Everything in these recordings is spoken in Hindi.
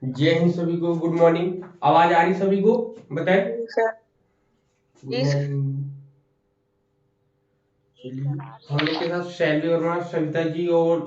जय हिंद सभी को। Good morning. आवाज आ रही सभी को? बताएं। सर। गुड जी सर। मॉर्निंग। चलिए, हम लोग के साथ शैली वर्मा, सविता जी और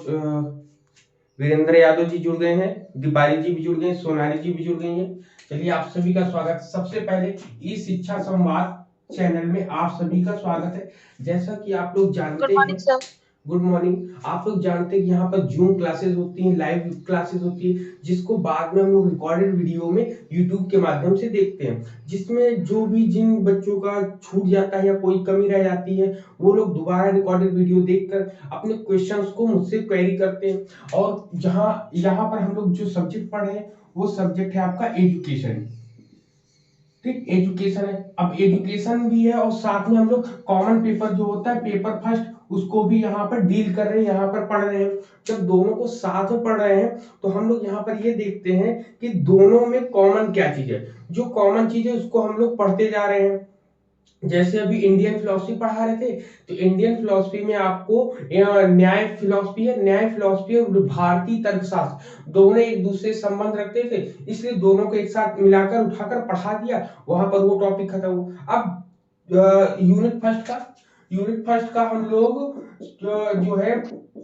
वीरेंद्र यादव जी जुड़ गए हैं। दीपाली जी भी जुड़ गए हैं, सोनाली जी भी जुड़ गई हैं। चलिए, आप सभी का स्वागत। सबसे पहले ई शिक्षा संवाद चैनल में आप सभी का स्वागत है। जैसा कि आप लोग गुड जानते मॉर्निंग हैं, सर। Good morning. आप लोग जानते हैं कि यहाँ पर जूम क्लासेस होती हैं, लाइव क्लासेस होती है, जिसको बाद में हम लोग रिकॉर्डेड वीडियो में यूट्यूब के माध्यम से देखते हैं, जिसमें जो भी जिन बच्चों का छूट जाता है या कोई कमी रह जाती है, वो लोग दोबारा रिकॉर्डेड वीडियो देखकर अपने क्वेश्चंस को मुझसे क्वेरी करते हैं। और जहां यहाँ पर हम लोग जो सब्जेक्ट पढ़ रहे हैं, वो सब्जेक्ट है आपका एजुकेशन। ठीक, एजुकेशन है। अब एजुकेशन भी है और साथ में हम लोग कॉमन पेपर जो होता है, पेपर फर्स्ट, उसको भी यहाँ पर डील कर रहे हैं, यहाँ पर पढ़ रहे हैं। जब दोनों को साथ में पढ़ रहे हैं, तो हम लोग यहाँ पर ये देखते हैं कि दोनों में कॉमन क्या चीज है। जो कॉमन चीज है उसको हम लोग पढ़ते जा रहे हैं। जैसे अभी इंडियन फिलोसफी पढ़ा रहे थे, तो इंडियन फिलोसफी में आपको न्याय फिलोसफी है, न्याय फिलोसफी और भारतीय तर्कशास्त्र दोनों एक दूसरे से संबंध रखते थे, इसलिए दोनों को एक साथ मिलाकर उठाकर पढ़ा दिया। वहां पर वो टॉपिक खत्म हुआ। अब यूनिट फर्स्ट का हम लोग जो है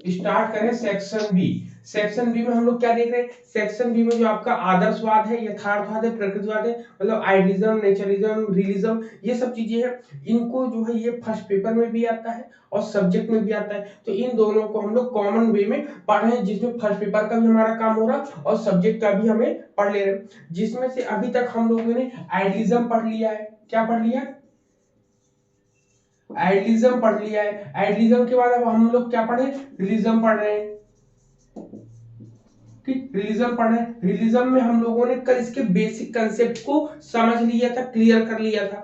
स्टार्ट करें सेक्शन बी। सेक्शन बी में हम लोग क्या देख रहे हैं? सेक्शन बी में जो आपका आदर्शवाद है, यथार्थवाद है, प्रकृतिवाद है, मतलब आइडियलिज्म, नेचरलिज्म, रियलिज्म, ये सब चीजें हैं। इनको जो है ये फर्स्ट पेपर में भी आता है और सब्जेक्ट में भी आता है। तो इन दोनों को हम लोग कॉमन वे में पढ़ रहे हैं, जिसमें फर्स्ट पेपर का भी हमारा काम हो रहा और सब्जेक्ट का भी हमें पढ़ ले रहे हैं। जिसमें से अभी तक हम लोगों ने आइडियलिज्म पढ़ लिया है। क्या पढ़ लिया? आइडियलिज्म पढ़ लिया है। आइडियलिज्म के बाद अब हम लोग क्या पढ़े? रियलिज्म पढ़ रहे हैं। ठीक, रियलिज्म पढ़ रहे हैं। रियलिज्म में हम लोगों ने कल इसके बेसिक कंसेप्ट को समझ लिया था, क्लियर कर लिया था।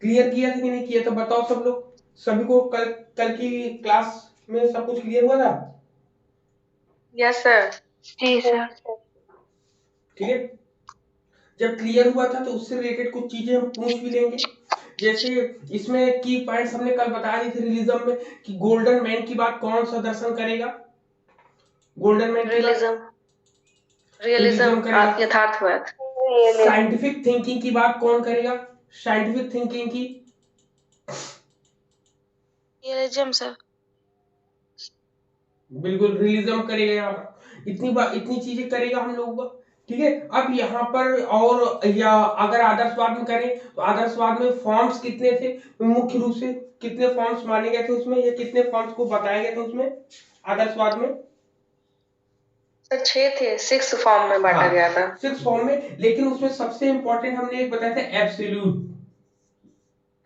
क्लियर किया था कि नहीं किया था? बताओ सब लोग। सभी को कल कल की क्लास में सब कुछ क्लियर हुआ था? Yes sir. जी सर। ठीक है। जब क्लियर हुआ था तो उससे रिलेटेड कुछ चीजें हम पूछ भी लेंगे। जैसे इसमें की पॉइंट्स हमने कल बता दी थी रियलिज्म में, कि गोल्डन मैन की बात कौन सा दर्शन करेगा? गोल्डन मैन की बात रियलिज्म। रियलिज्म रियलिज्म करेगा। यथार्थवाद। साइंटिफिक थिंकिंग की बात कौन करेगा? साइंटिफिक थिंकिंग की रियलिज्म सर। बिल्कुल रियलिज्म करेगा। यहाँ पर इतनी बात, इतनी चीजें करेगा हम लोगों का। ठीक है। अब यहाँ पर और या अगर आदर्शवाद में करें, तो आदर्शवाद में फॉर्म्स कितने थे? मुख्य रूप से कितने फॉर्म्स माने गए थे उसमें, या कितने फॉर्म्स को बताया गया था उसमें आदर्शवाद में? सर 6 थे, 6 फॉर्म में बांटा गया था। 6 फॉर्म में, लेकिन उसमें सबसे इंपॉर्टेंट हमने एक बताया था, एब्सोल्यूट।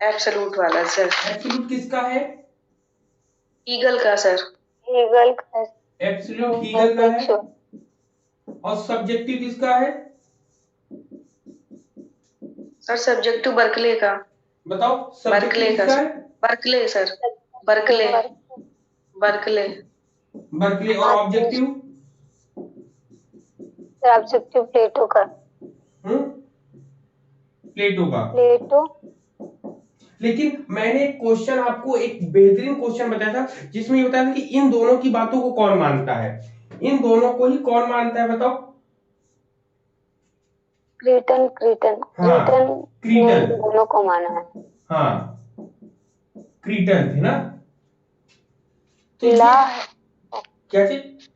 एब्सोल्यूट वाला सर। एब्सोल्यूट किसका है? ईगल का सर। ईगल का। एब्सोल्यूट हीगल का है। और सब्जेक्टिव किसका है? सर सब्जेक्टिव बर्कले का। बताओ, सब्जेक्टिव बर्कले का किसका सर। है? Berkeley sir. Berkeley. Berkeley. Berkeley. और ऑब्जेक्टिव? ऑब्जेक्टिव प्लेटो का। प्लेटो का। प्लेटो। लेकिन मैंने क्वेश्चन आपको एक बेहतरीन क्वेश्चन बताया था, जिसमें ये बताया था कि इन दोनों की बातों को कौन मानता है? इन दोनों को ही कौन मानता है, बताओ। क्रीटन क्रीटन हाँ, क्रीटन ने क्रीटन। दोनों को माना है। हाँ, क्रीटन थे ना। तो ला ये है। क्या चीज?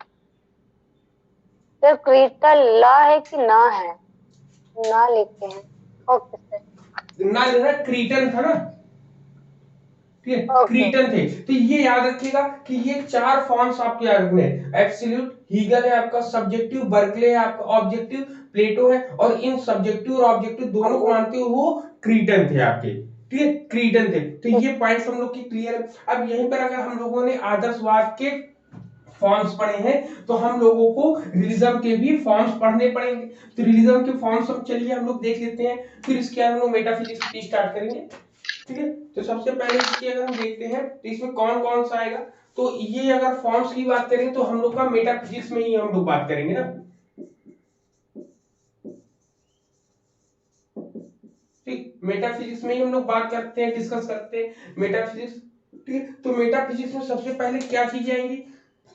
सर क्रीटा ला है कि ना है? ना लिखे हैं। Okay sir. ना लेना, क्रीटन था ना। ठीक है, ओके। क्रीटन थे। तो ये याद रखिएगा कि ये 4 फॉर्म्स आपके याद रखने हैं। एब्सोल्यूट, हीगल है आपका, सब्जेक्टिव बर्कले है आपका, ऑब्जेक्टिव प्लेटो है, और इन सब्जेक्टिव और ऑब्जेक्टिव दोनों को मानते हुए वो क्रीटन थे आपके। ठीक है, क्रीटन थे। तो ये पॉइंट्स हम लोग की क्लियर है। अब यहीं पर अगर हम लोगों ने आदर्शवाद के फॉर्म्स पढ़े हैं, तो हम लोगों को रियलिज्म के भी फॉर्म्स पढ़ने पड़ेंगे। तो रियलिज्म के फॉर्म्स हम चलिए हम लोग देख लेते हैं, फिर इसके बाद हम लोग मेटाफिजिक्स स्टार्ट करेंगे। ठीक है। तो सबसे पहले इसकी अगर हम देखते हैं तो इसमें कौन कौन सा आएगा, तो ये अगर फॉर्म्स की बात करें तो हम लोग का मेटाफिजिक्स में ही हम लोग बात करेंगे ना। ठीक, मेटाफिजिक्स में ही हम लोग बात करते हैं, डिस्कस करते हैं मेटाफिजिक्स। ठीक है। तो मेटाफिजिक्स में सबसे पहले क्या चीजें आएंगी?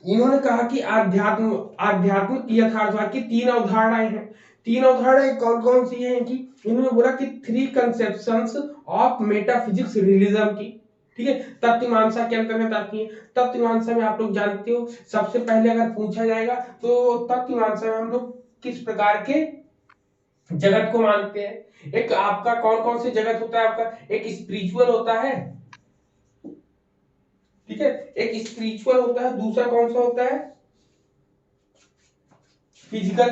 इन्होंने कहा कि आध्यात्मिक यथार्थवाद की 3 अवधारणाएं हैं। 3 अवधारणाएं कौन कौन सी हैं कि इन्होंने बोला कि 3 कंसेप्शंस ऑफ मेटाफिजिक्स रियलिज्म की, ठीक है। तत्वमीमांसा के अंतर्गत आती है। तत्वमीमांसा में आप लोग जानते हो, सबसे पहले अगर पूछा जाएगा तो तत्वमीमांसा में हम लोग किस प्रकार के जगत को मानते हैं। एक आपका कौन कौन से जगत होता है, आपका एक स्पिरिचुअल होता है, ठीक है, एक स्पिरिचुअल होता है, दूसरा कौन सा होता है, फिजिकल,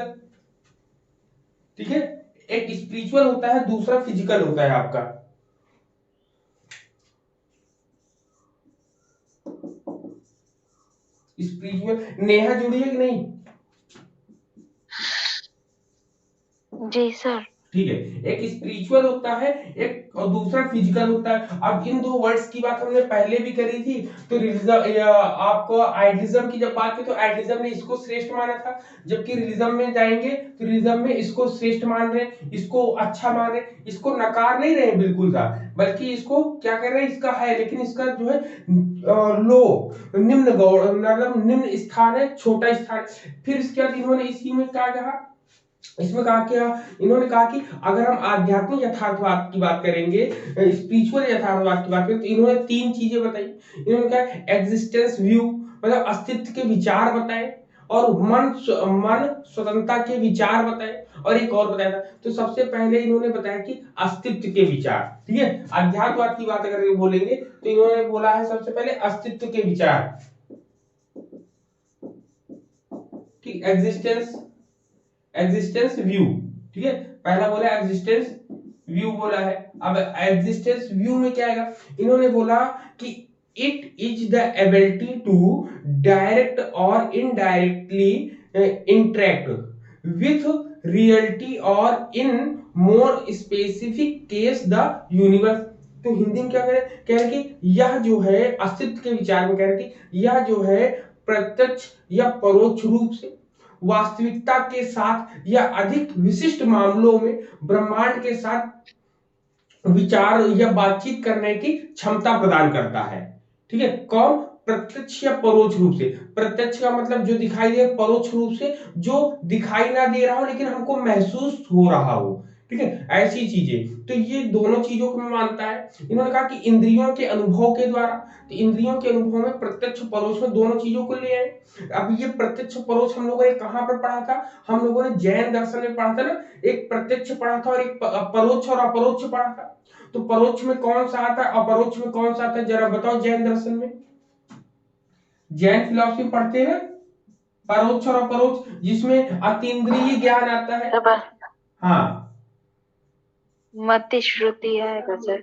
ठीक है। एक स्पिरिचुअल होता है, दूसरा फिजिकल होता है आपका। स्पिरिचुअल, नेहा जुड़ी है कि नहीं? जी सर। ठीक है, एक स्पिरिचुअल होता है, एक और दूसरा फिजिकल होता है। अब इन दो वर्ड्स की बात हमने पहले भी करी थी। तो रिलीजम, आपको आइडिज्म की जब बात की तो आइडिज्म ने इसको श्रेष्ठ माना था, जबकि रिलीजम में जाएंगे तो रिलीजम में इसको श्रेष्ठ मान रहे, इसको अच्छा मान रहे, इसको नकार नहीं रहे बिल्कुल था, बल्कि इसको क्या कर रहे हैं, इसका है लेकिन इसका जो है लो, निम्न गौड़, मतलब निम्न स्थान है, छोटा स्थान। फिर इसके बाद इन्होंने इसी में क्या कहा, इसमें कहा क्या, इन्होंने कहा कि अगर हम आध्यात्मिक यथार्थवाद की बात करेंगे, स्पिरिचुअल यथार्थवाद की बात करें, तो इन्होंने 3 चीजें बताई। इन्होंने कहा एग्जिस्टेंस व्यू, मतलब अस्तित्व के विचार बताए, और मन स्वतंत्रता के विचार बताए, और एक और बताया था। तो सबसे पहले इन्होंने बताया कि अस्तित्व के विचार, ठीक है। अध्यात्मवाद की बात अगर बोलेंगे तो इन्होंने बोला है सबसे पहले अस्तित्व के विचार, ठीक, एग्जिस्टेंस व्यू, ठीक है। पहला बोला एग्जिस्टेंस व्यू बोला है। अब एग्जिस्टेंस व्यू में क्या आएगा, इन्होंने बोला कि it is the ability to direct और इनडायरेक्टली इंटरेक्ट विथ रियलिटी और in more specific case the universe. तो हिंदी में क्या कह रहे कि यह जो है अस्तित्व के विचार में कह रहे कि यह जो है प्रत्यक्ष या परोक्ष रूप से, वास्तविकता के साथ या अधिक विशिष्ट मामलों में ब्रह्मांड के साथ विचार या बातचीत करने की क्षमता प्रदान करता है, ठीक है। कौन, प्रत्यक्ष या परोक्ष रूप से। प्रत्यक्ष का मतलब जो दिखाई दे, परोक्ष रूप से जो दिखाई ना दे रहा हो लेकिन हमको महसूस हो रहा हो, ठीक है, ऐसी चीजें। तो ये दोनों चीजों को मानता है। इन्होंने कहा कि इंद्रियों के अनुभव के द्वारा, तो इंद्रियों के अनुभव में प्रत्यक्ष परोक्ष में दोनों चीजों को ले आए। अब ये प्रत्यक्ष परोक्ष हम लोगों ने कहां पर पढ़ा था, हम लोगों ने जैन दर्शन में पढ़ा था ना, एक प्रत्यक्ष पढ़ा था और एक परोक्ष और अपरोक्ष पढ़ा था। तो परोक्ष में कौन सा आता है, अपरोक्ष में कौन सा आता है, जरा बताओ। जैन दर्शन में, जैन फिलॉसफी पढ़ते हैं, परोक्ष और अपरोक्ष, जिसमें अतीन्द्रिय ज्ञान आता है। हाँ, मति श्रुति है सर।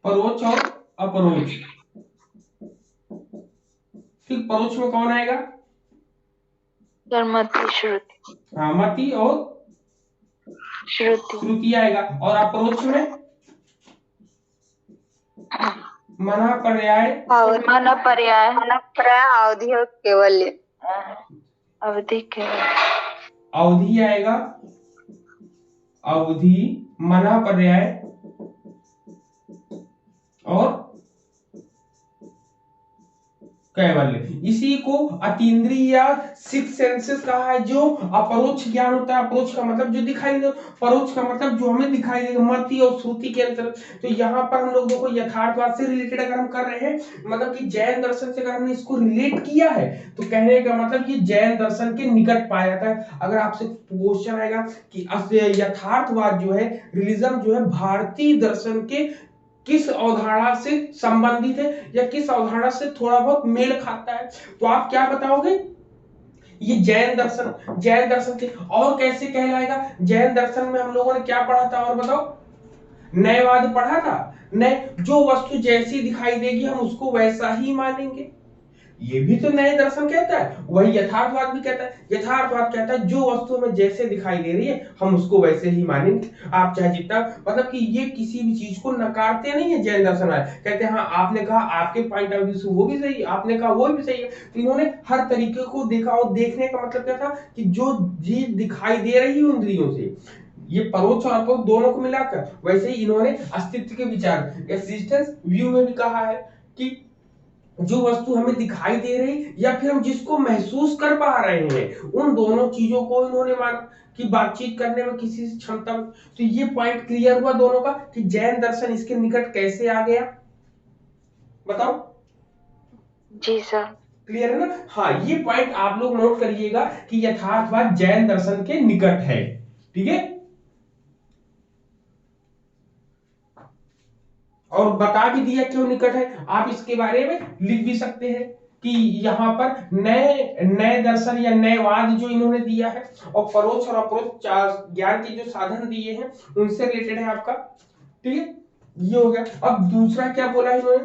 परोक्ष और अपरोक्ष, ठीक। परोक्ष में कौन आएगा, सर मति श्रुति। हाँ, मति और श्रुति आएगा। और अपरोक्ष में मना पर्याय, मना पर्याय, अवधि और केवल्य, अवधि केवल, अवधि आएगा, अवधि, मना पर्याय और कैवल्य। इसी को अतीन्द्रिय या सिक्स सेंसेस कहा है, जो अपरोक्ष ज्ञान होता है। अपरोक्ष का मतलब जो दिखाई दे, परोक्ष का मतलब जो हमें दिखाई देगा, मति और श्रुति के अंतर। तो यहाँ पर हम लोगों को यथार्थवाद से रिलेटेड अगर हम कर रहे हैं, मतलब कि जैन दर्शन से अगर हमने इसको रिलेट किया है, तो कहने का मतलब ये जैन दर्शन के निकट पाया जाता है। अगर आपसे क्वेश्चन आएगा कि यथार्थवाद जो है, रिलीजम जो है, भारतीय दर्शन के किस अवधारणा से संबंधित है या किस अवधारणा से थोड़ा बहुत मेल खाता है, तो आप क्या बताओगे, ये जैन दर्शन, जैन दर्शन से। और कैसे कहलाएगा, जैन दर्शन में हम लोगों ने क्या पढ़ा था, और बताओ, न्यायवाद पढ़ा था। नए, जो वस्तु जैसी दिखाई देगी हम उसको वैसा ही मानेंगे। ये भी तो नए दर्शन कहता है, वही यथार्थवाद भी कहता है। यथार्थवाद कहता है जो वस्तु हमें जैसे दिखाई दे रही है हम उसको वैसे ही मानेंगे। आप चाहे जितना, मतलब कि ये किसी भी चीज को नकारते नहीं है जैन दर्शन वाले, कहते हैं हाँ आपने कहा आपके पॉइंट ऑफ व्यू से वो भी सही है, आपने कहा वो भी सही है। तो इन्होंने हर तरीके को देखा, और देखने का मतलब क्या था कि जो चीज दिखाई दे रही है इंद्रियों से, ये परोक्ष और अपरोक्ष दोनों को मिलाकर, वैसे ही इन्होंने अस्तित्व के विचार, एक्सिस्टेंस व्यू में भी कहा है कि जो वस्तु हमें दिखाई दे रही या फिर हम जिसको महसूस कर पा रहे हैं, उन दोनों चीजों को इन्होंने माना कि बातचीत करने में किसी से क्षमता। तो ये पॉइंट क्लियर हुआ दोनों का कि जैन दर्शन इसके निकट कैसे आ गया, बताओ। जी सर। क्लियर है ना? हाँ, ये पॉइंट आप लोग नोट करिएगा कि यथार्थवाद जैन दर्शन के निकट है। ठीक है, और बता भी दिया क्यों निकट है। आप इसके बारे में लिख भी सकते हैं कि यहाँ पर नए नए दर्शन या नएवाद जो इन्होंने दिया है और परोक्ष और अपरोक्ष ज्ञान के जो साधन दिए हैं उनसे रिलेटेड है आपका। ठीक है, ये हो गया। अब दूसरा क्या बोला इन्होंने?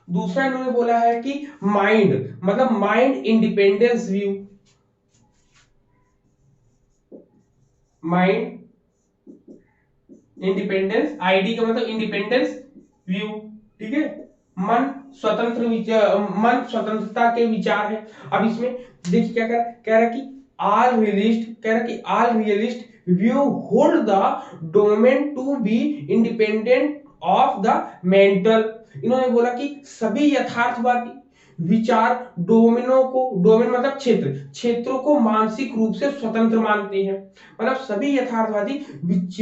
दूसरा इन्होंने बोला है कि माइंड, मतलब mind independence view. Mind independence, ID का मतलब इंडिपेंडेंस व्यू। ठीक है, मन स्वतंत्र विचार, मन स्वतंत्रता के विचार है। अब इसमें देखिए क्या कह रहा कि ऑल रियलिस्ट, कह रहा कि all realist view hold the domain to be independent of the mental. इन्होंने बोला कि सभी यथार्थवादी विचार डोमेनों को, डोमेन मतलब क्षेत्र, क्षेत्रों को मानसिक रूप से स्वतंत्र मानते हैं। मतलब सभी यथार्थवादी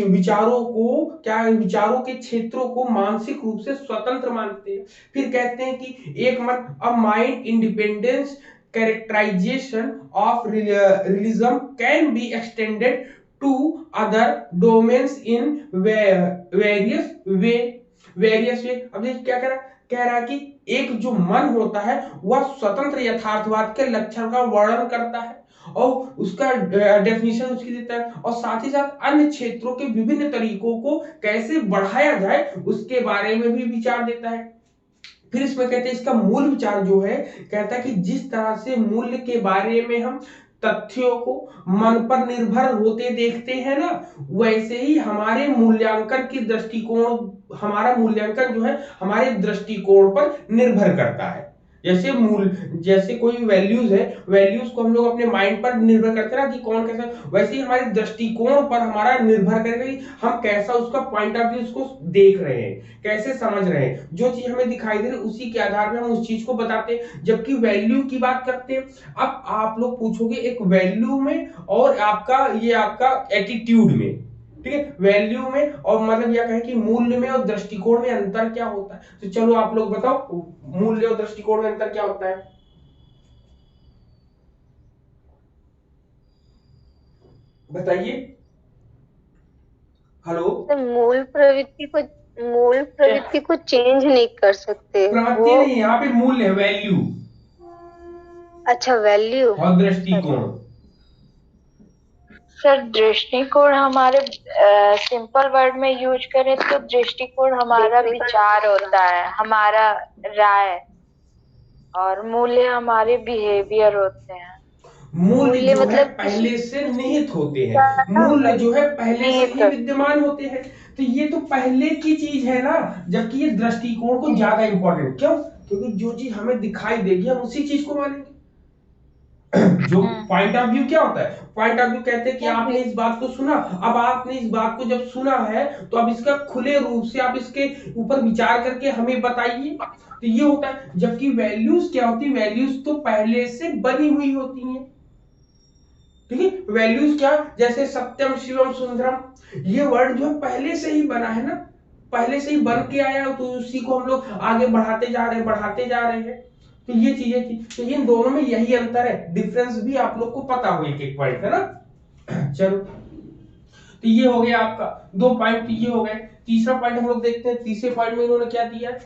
विचारों को, क्या विचारों के क्षेत्रों को मानसिक रूप से स्वतंत्र मानते हैं। फिर कहते हैं कि एक मत, a mind independence characterization of realism can be extended to other domains in various way। अब देखिए क्या कह रहा है कि एक जो मन होता है वह स्वतंत्र यथार्थवाद के लक्षण का वर्णन करता है और उसका डेफिनेशन उसकी देता है, और साथ ही साथ अन्य क्षेत्रों के विभिन्न तरीकों को कैसे बढ़ाया जाए उसके बारे में भी विचार देता है। फिर इसमें कहते हैं इसका मूल विचार जो है, कहता है कि जिस तरह से मूल्य के बारे में हम तथ्यों को मन पर निर्भर होते देखते हैं ना, वैसे ही हमारे मूल्यांकन की दृष्टिकोण, हमारा मूल्यांकन जो है हमारे दृष्टिकोण पर निर्भर करता है। जैसे जैसे कोई वैल्यूज है, वैल्यूज को हम लोग अपने माइंड पर निर्भर करते हैं ना कि कौन कैसा, वैसे ही हमारे दृष्टिकोण पर हमारा निर्भर करेगा कि हम कैसा उसका पॉइंट ऑफ व्यू उसको देख रहे हैं, कैसे समझ रहे हैं। जो चीज हमें दिखाई दे रही है उसी के आधार पर हम उस चीज को बताते हैं। जबकि वैल्यू की बात करते हैं, अब आप लोग पूछोगे एक वैल्यू में और आपका ये आपका एटीट्यूड में, ठीक है, वैल्यू में और मतलब यह कहें कि मूल्य में और दृष्टिकोण में अंतर क्या होता है। तो चलो आप लोग बताओ मूल्य और दृष्टिकोण में अंतर क्या होता है, बताइए। हेलो, तो मूल प्रवृत्ति को चेंज नहीं कर सकते प्रवृत्ति वो। नहीं, यहाँ पे मूल्य है, वैल्यू। अच्छा, वैल्यू और दृष्टिकोण। सर दृष्टिकोण हमारे सिंपल वर्ड में यूज करें तो दृष्टिकोण हमारा विचार होता है, हमारा राय, और मूल्य हमारे बिहेवियर होते हैं। मूल्य जो है मतलब पहले से निहित होते हैं, मूल्य जो है पहले से ही विद्यमान होते हैं। तो ये तो पहले की चीज है ना, जबकि ये दृष्टिकोण को ज्यादा इंपॉर्टेंट, क्यों? क्योंकि जो चीज हमें दिखाई देगी हम उसी चीज को मानेंगे। जो पॉइंट ऑफ व्यू क्या होता है, पॉइंट ऑफ व्यू कहते हैं कि आपने इस बात को सुना, अब आपने इस बात को जब सुना है तो अब इसका खुले रूप से आप इसके ऊपर विचार करके हमें बताइए। तो ये होता है। जबकि वैल्यूज क्या होती है, वैल्यूज तो पहले से बनी हुई होती हैं। ठीक है, वैल्यूज क्या, जैसे सत्यम शिवम सुंदरम, ये वर्ड जो है पहले से ही बना है ना, पहले से ही बन के आया, तो उसी को हम लोग आगे बढ़ाते जा रहे हैं, बढ़ाते जा रहे हैं। तो ये चीजें थी। तो इन दोनों में यही अंतर है, डिफरेंस भी आप लोग को पता हो एक एक पॉइंट, है ना। चलो, तो ये हो गया आपका दो पॉइंट, ये हो गए। तीसरा पॉइंट हम लोग देखते हैं, तीसरे पॉइंट में इन्होंने क्या दिया है।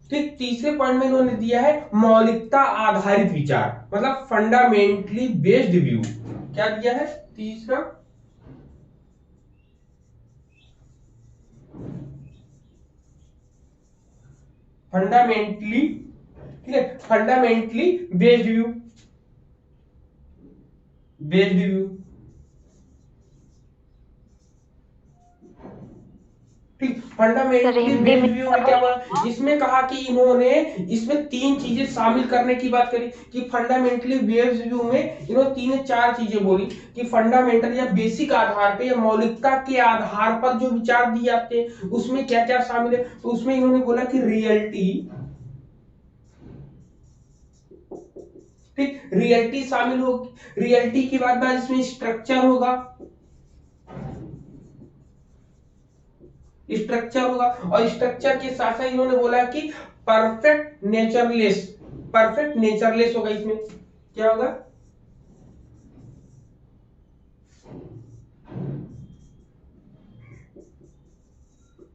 ठीक, तीसरे पॉइंट में इन्होंने दिया है मौलिकता आधारित विचार, मतलब फंडामेंटली बेस्ड व्यू। क्या दिया है तीसरा, फंडामेंटली, ठीक है, fundamentally based view, based view. ठीक, फंडामेंटली बेस्ड व्यू में क्या बोला, इसमें कहा कि इन्होंने इसमें तीन चीजें शामिल करने की बात करी कि फंडामेंटली बेस्ड व्यू में इन्होंने तीन चार चीजें बोली कि फंडामेंटल या बेसिक आधार पे या मौलिकता के आधार पर जो विचार दिए जाते हैं उसमें क्या क्या शामिल है। तो उसमें इन्होंने बोला कि रियलिटी, ठीक, रियलिटी शामिल होगी। रियलिटी के बाद इसमें स्ट्रक्चर होगा, स्ट्रक्चर होगा, और स्ट्रक्चर के साथ साथ इन्होंने बोला कि परफेक्ट नेचरलेस, परफेक्ट नेचरलेस होगा। इसमें क्या होगा?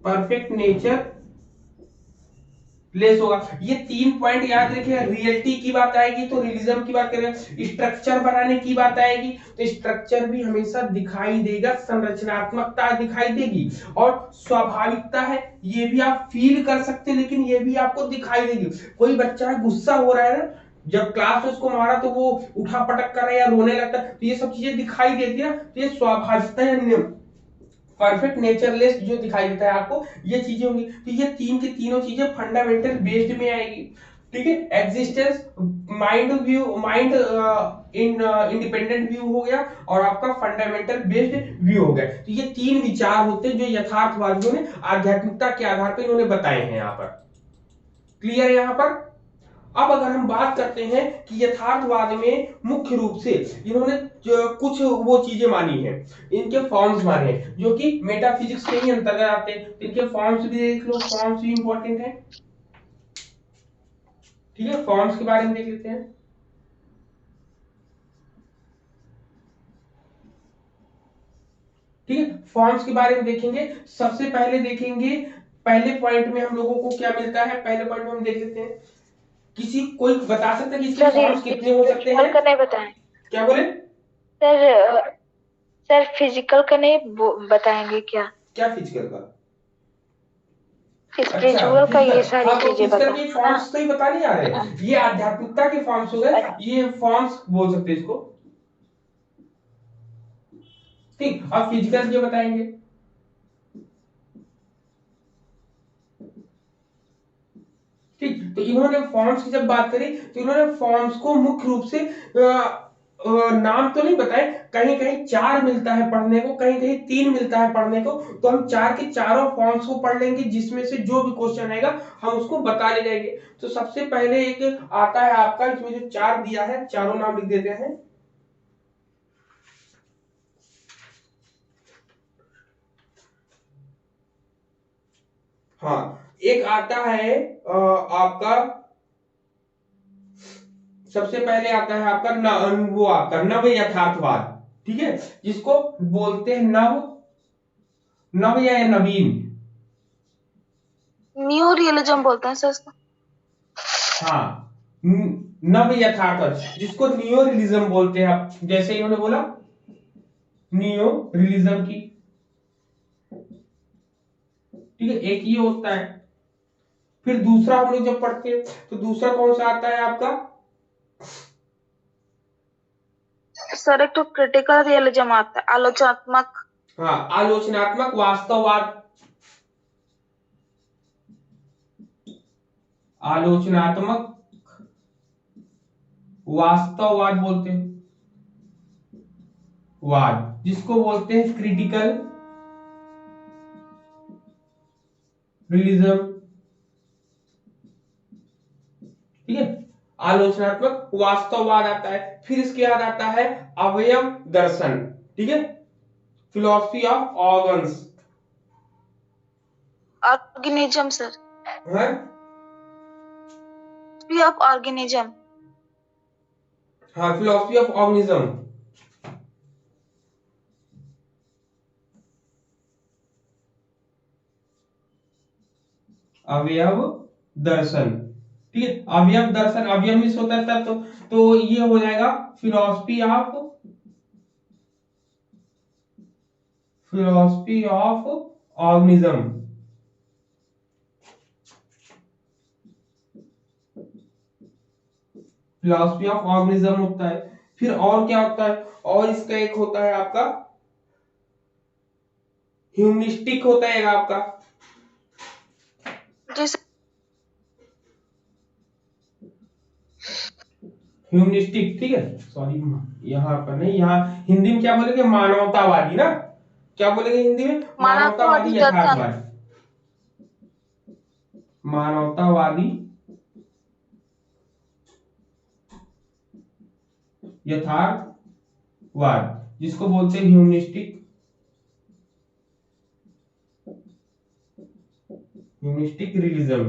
परफेक्ट नेचर लेस होगा। ये 3 पॉइंट याद रखिए। रियलिटी की बात आएगी तो रियलिज्म की बात करेंगे, स्ट्रक्चर बनाने की बात आएगी तो स्ट्रक्चर भी हमेशा दिखाई देगा, संरचनात्मकता दिखाई देगी, और स्वाभाविकता है ये भी आप फील कर सकते हैं, लेकिन ये भी आपको दिखाई देगी। कोई बच्चा है गुस्सा हो रहा है ना, जब क्लास में उसको मारा तो वो उठा पटक कर रहा है या रोने लगता है, तो ये सब चीजें दिखाई देती है ना, तो ये स्वाभाविकता है। परफेक्ट नेचरलेस जो दिखाई देता है आपको, ये चीजें होंगी। तो ये तीन की तीनों चीजें फंडामेंटल बेस्ड में आएगी। ठीक है, existence, mind view, mind independent view हो गया, और आपका फंडामेंटल बेस्ड व्यू हो गया। तो ये 3 विचार होते हैं जो यथार्थवादियों ने आध्यात्मिकता के आधार पर इन्होंने बताए हैं यहाँ पर। क्लियर है यहाँ पर? अब अगर हम बात करते हैं कि यथार्थवाद में मुख्य रूप से इन्होंने कुछ वो चीजें मानी है, इनके फॉर्म्स माने हैं जो कि मेटाफिजिक्स के ही अंतर्गत आते हैं। तो इनके फॉर्म्स भी देख लो, फॉर्म्स भी इंपॉर्टेंट है। ठीक है, फॉर्म्स के बारे में देख लेते हैं। ठीक है, फॉर्म्स के बारे में देखेंगे। सबसे पहले देखेंगे, पहले पॉइंट में हम लोगों को क्या मिलता है, पहले पॉइंट में हम देख लेते हैं। किसी कोई बता सकता है कि इसके फॉर्म्स कितने हो सकते हैं? का नहीं बताएं। क्या बोले सर? सर फिजिकल का नहीं बताएंगे क्या? क्या फिजिकल का? स्पिरिचुअल का ये सारी हाँ, तो चीजें फिजिकल के बताना। फॉर्म्स तो ही बता नहीं आ रहे, ये आध्यात्मिकता के फॉर्म्स हो गए, ये फॉर्म्स बोल सकते हैं इसको। ठीक, अब फिजिकल जो बताएंगे। ठीक, तो इन्होंने फॉर्म्स की जब बात करी तो इन्होंने फॉर्म्स को मुख्य रूप से नाम तो नहीं बताए, कहीं कहीं 4 मिलता है पढ़ने को, कहीं कहीं 3 मिलता है पढ़ने को। तो हम 4 के चारों फॉर्म्स को पढ़ लेंगे, जिसमें से जो भी क्वेश्चन आएगा हम उसको बता ले जाएंगे। तो सबसे पहले एक आता है आपका, इसमें जो 4 दिया है, चारों नाम लिख देते हैं। हाँ, एक आता है आपका, सबसे पहले आता है आपका वो आपका नव यथार्थवाद। ठीक है, जिसको बोलते हैं नव या नवीन, न्यू रियलिज्म बोलते हैं सर। हाँ, नव यथार्थवाद, जिसको नियो रियलिज्म बोलते हैं आप, जैसे इन्होंने बोला नियो रियलिज्म की। ठीक है, एक ये होता है। फिर दूसरा हम लोग जब पढ़ते हैं तो दूसरा कौन सा आता है आपका? सर एक तो क्रिटिकल रियलिज्म आता है, आलोचनात्मक। हाँ, आलोचनात्मक वास्तववाद, आलोचनात्मक वास्तववाद बोलते हैं, वाद, जिसको बोलते हैं क्रिटिकल रियलिज्म। ठीक है, आलोचनात्मक वास्तववाद आता है। फिर इसके बाद आता है अवयव दर्शन। ठीक है, philosophy of organs, organism sir, है ऑफ ऑर्गेनिज्म। हाँ, फिलॉसफी ऑफ ऑर्गेनिज्म। अवयव दर्शन। ठीक है, अवयव दर्शन, अवयव मिस होता है तब तो ये हो जाएगा philosophy of organism. Philosophy of organism होता है। फिर और क्या होता है, और इसका एक होता है आपका ह्यूमनिस्टिक, होता है आपका ह्यूमनिस्टिक। ठीक है, सॉरी यहाँ पर नहीं, यहाँ हिंदी में क्या बोलेंगे, मानवतावादी ना, क्या बोलेंगे हिंदी में, मानवतावादी यथार्थवादी, मानवतावादी यथार्थवाद जिसको बोलते हैं ह्यूमनिस्टिक रियलिज्म।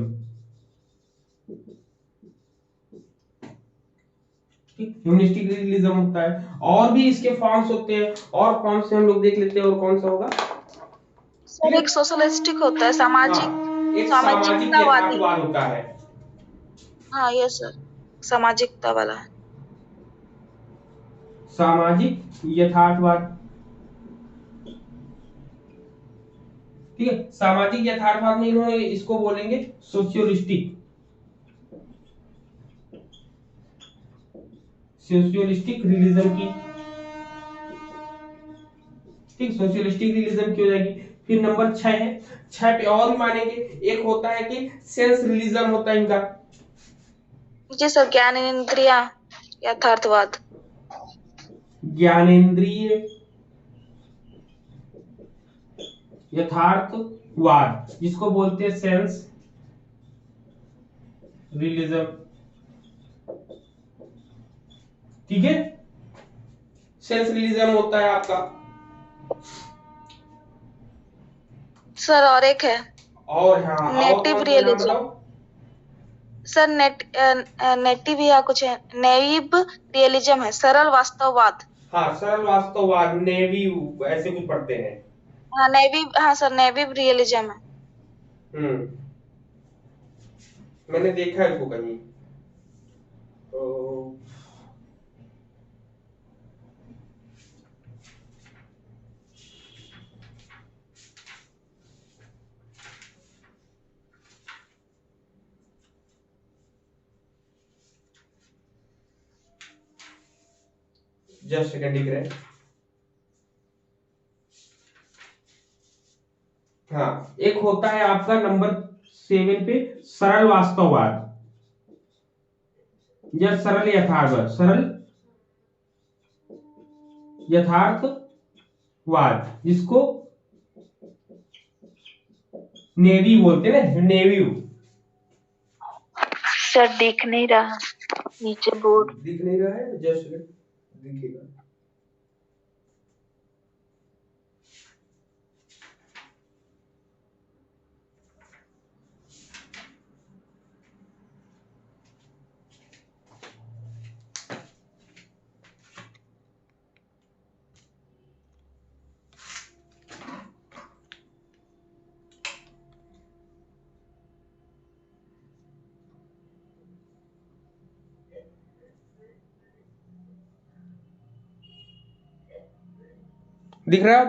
ह्यूमनिस्टिक रियलिज्म होता है, और भी इसके फॉर्म्स होते हैं, और कौन से हम लोग देख लेते हैं, और कौन सा होगा। सर एक सोशलिस्टिक होता है, सामाजिक हाँ, एक सामाजिक सामाजिकतावादी। यथार्थवाद होता है। हाँ ये सर सामाजिकता वाला है। सामाजिक यथार्थवाद, ठीक है। सामाजिक यथार्थवाद में इन्होंने इसको बोलेंगे सोशियोलिस्टिक रियलिज्म की, ठीक। सोशियोलिस्टिक रियलिज्म की हो जाएगी। फिर नंबर 6 है, 6 पे और भी मानेंगे। एक होता है कि सेंस रियलिज्म होता है इनका। जी सर ज्ञानेंद्रिय यथार्थवाद। ज्ञानेंद्रिय यथार्थवाद जिसको बोलते हैं सेंस रियलिज्म, ठीक है। सेंस रियलिज्म होता है आपका। सर और एक है और हाँ, और नेटिव कौन सा नाम रियलिज्म। बताओ। सर नेटिव या कुछ है, नैव रियलिज्म है, सरल वास्तववाद। हाँ, सरल वास्तववाद, नेवी ऐसे कुछ पढ़ते हैं। हाँ नैवी, हाँ सर नैवी रियलिज्म है। मैंने देखा है इसको कहीं। तो जस्ट सेकंड दिख रहा है। हाँ, एक होता है आपका नंबर 7 पे सरल वास्तववाद या सरल यथार्थवाद, सरल यथार्थवाद जिसको नेवी बोलते हैं ना, नेवी। सर दिख नहीं रहा नीचे बोर्ड। दिख नहीं रहा है, जस्ट दिखेगा। दिख रहा है?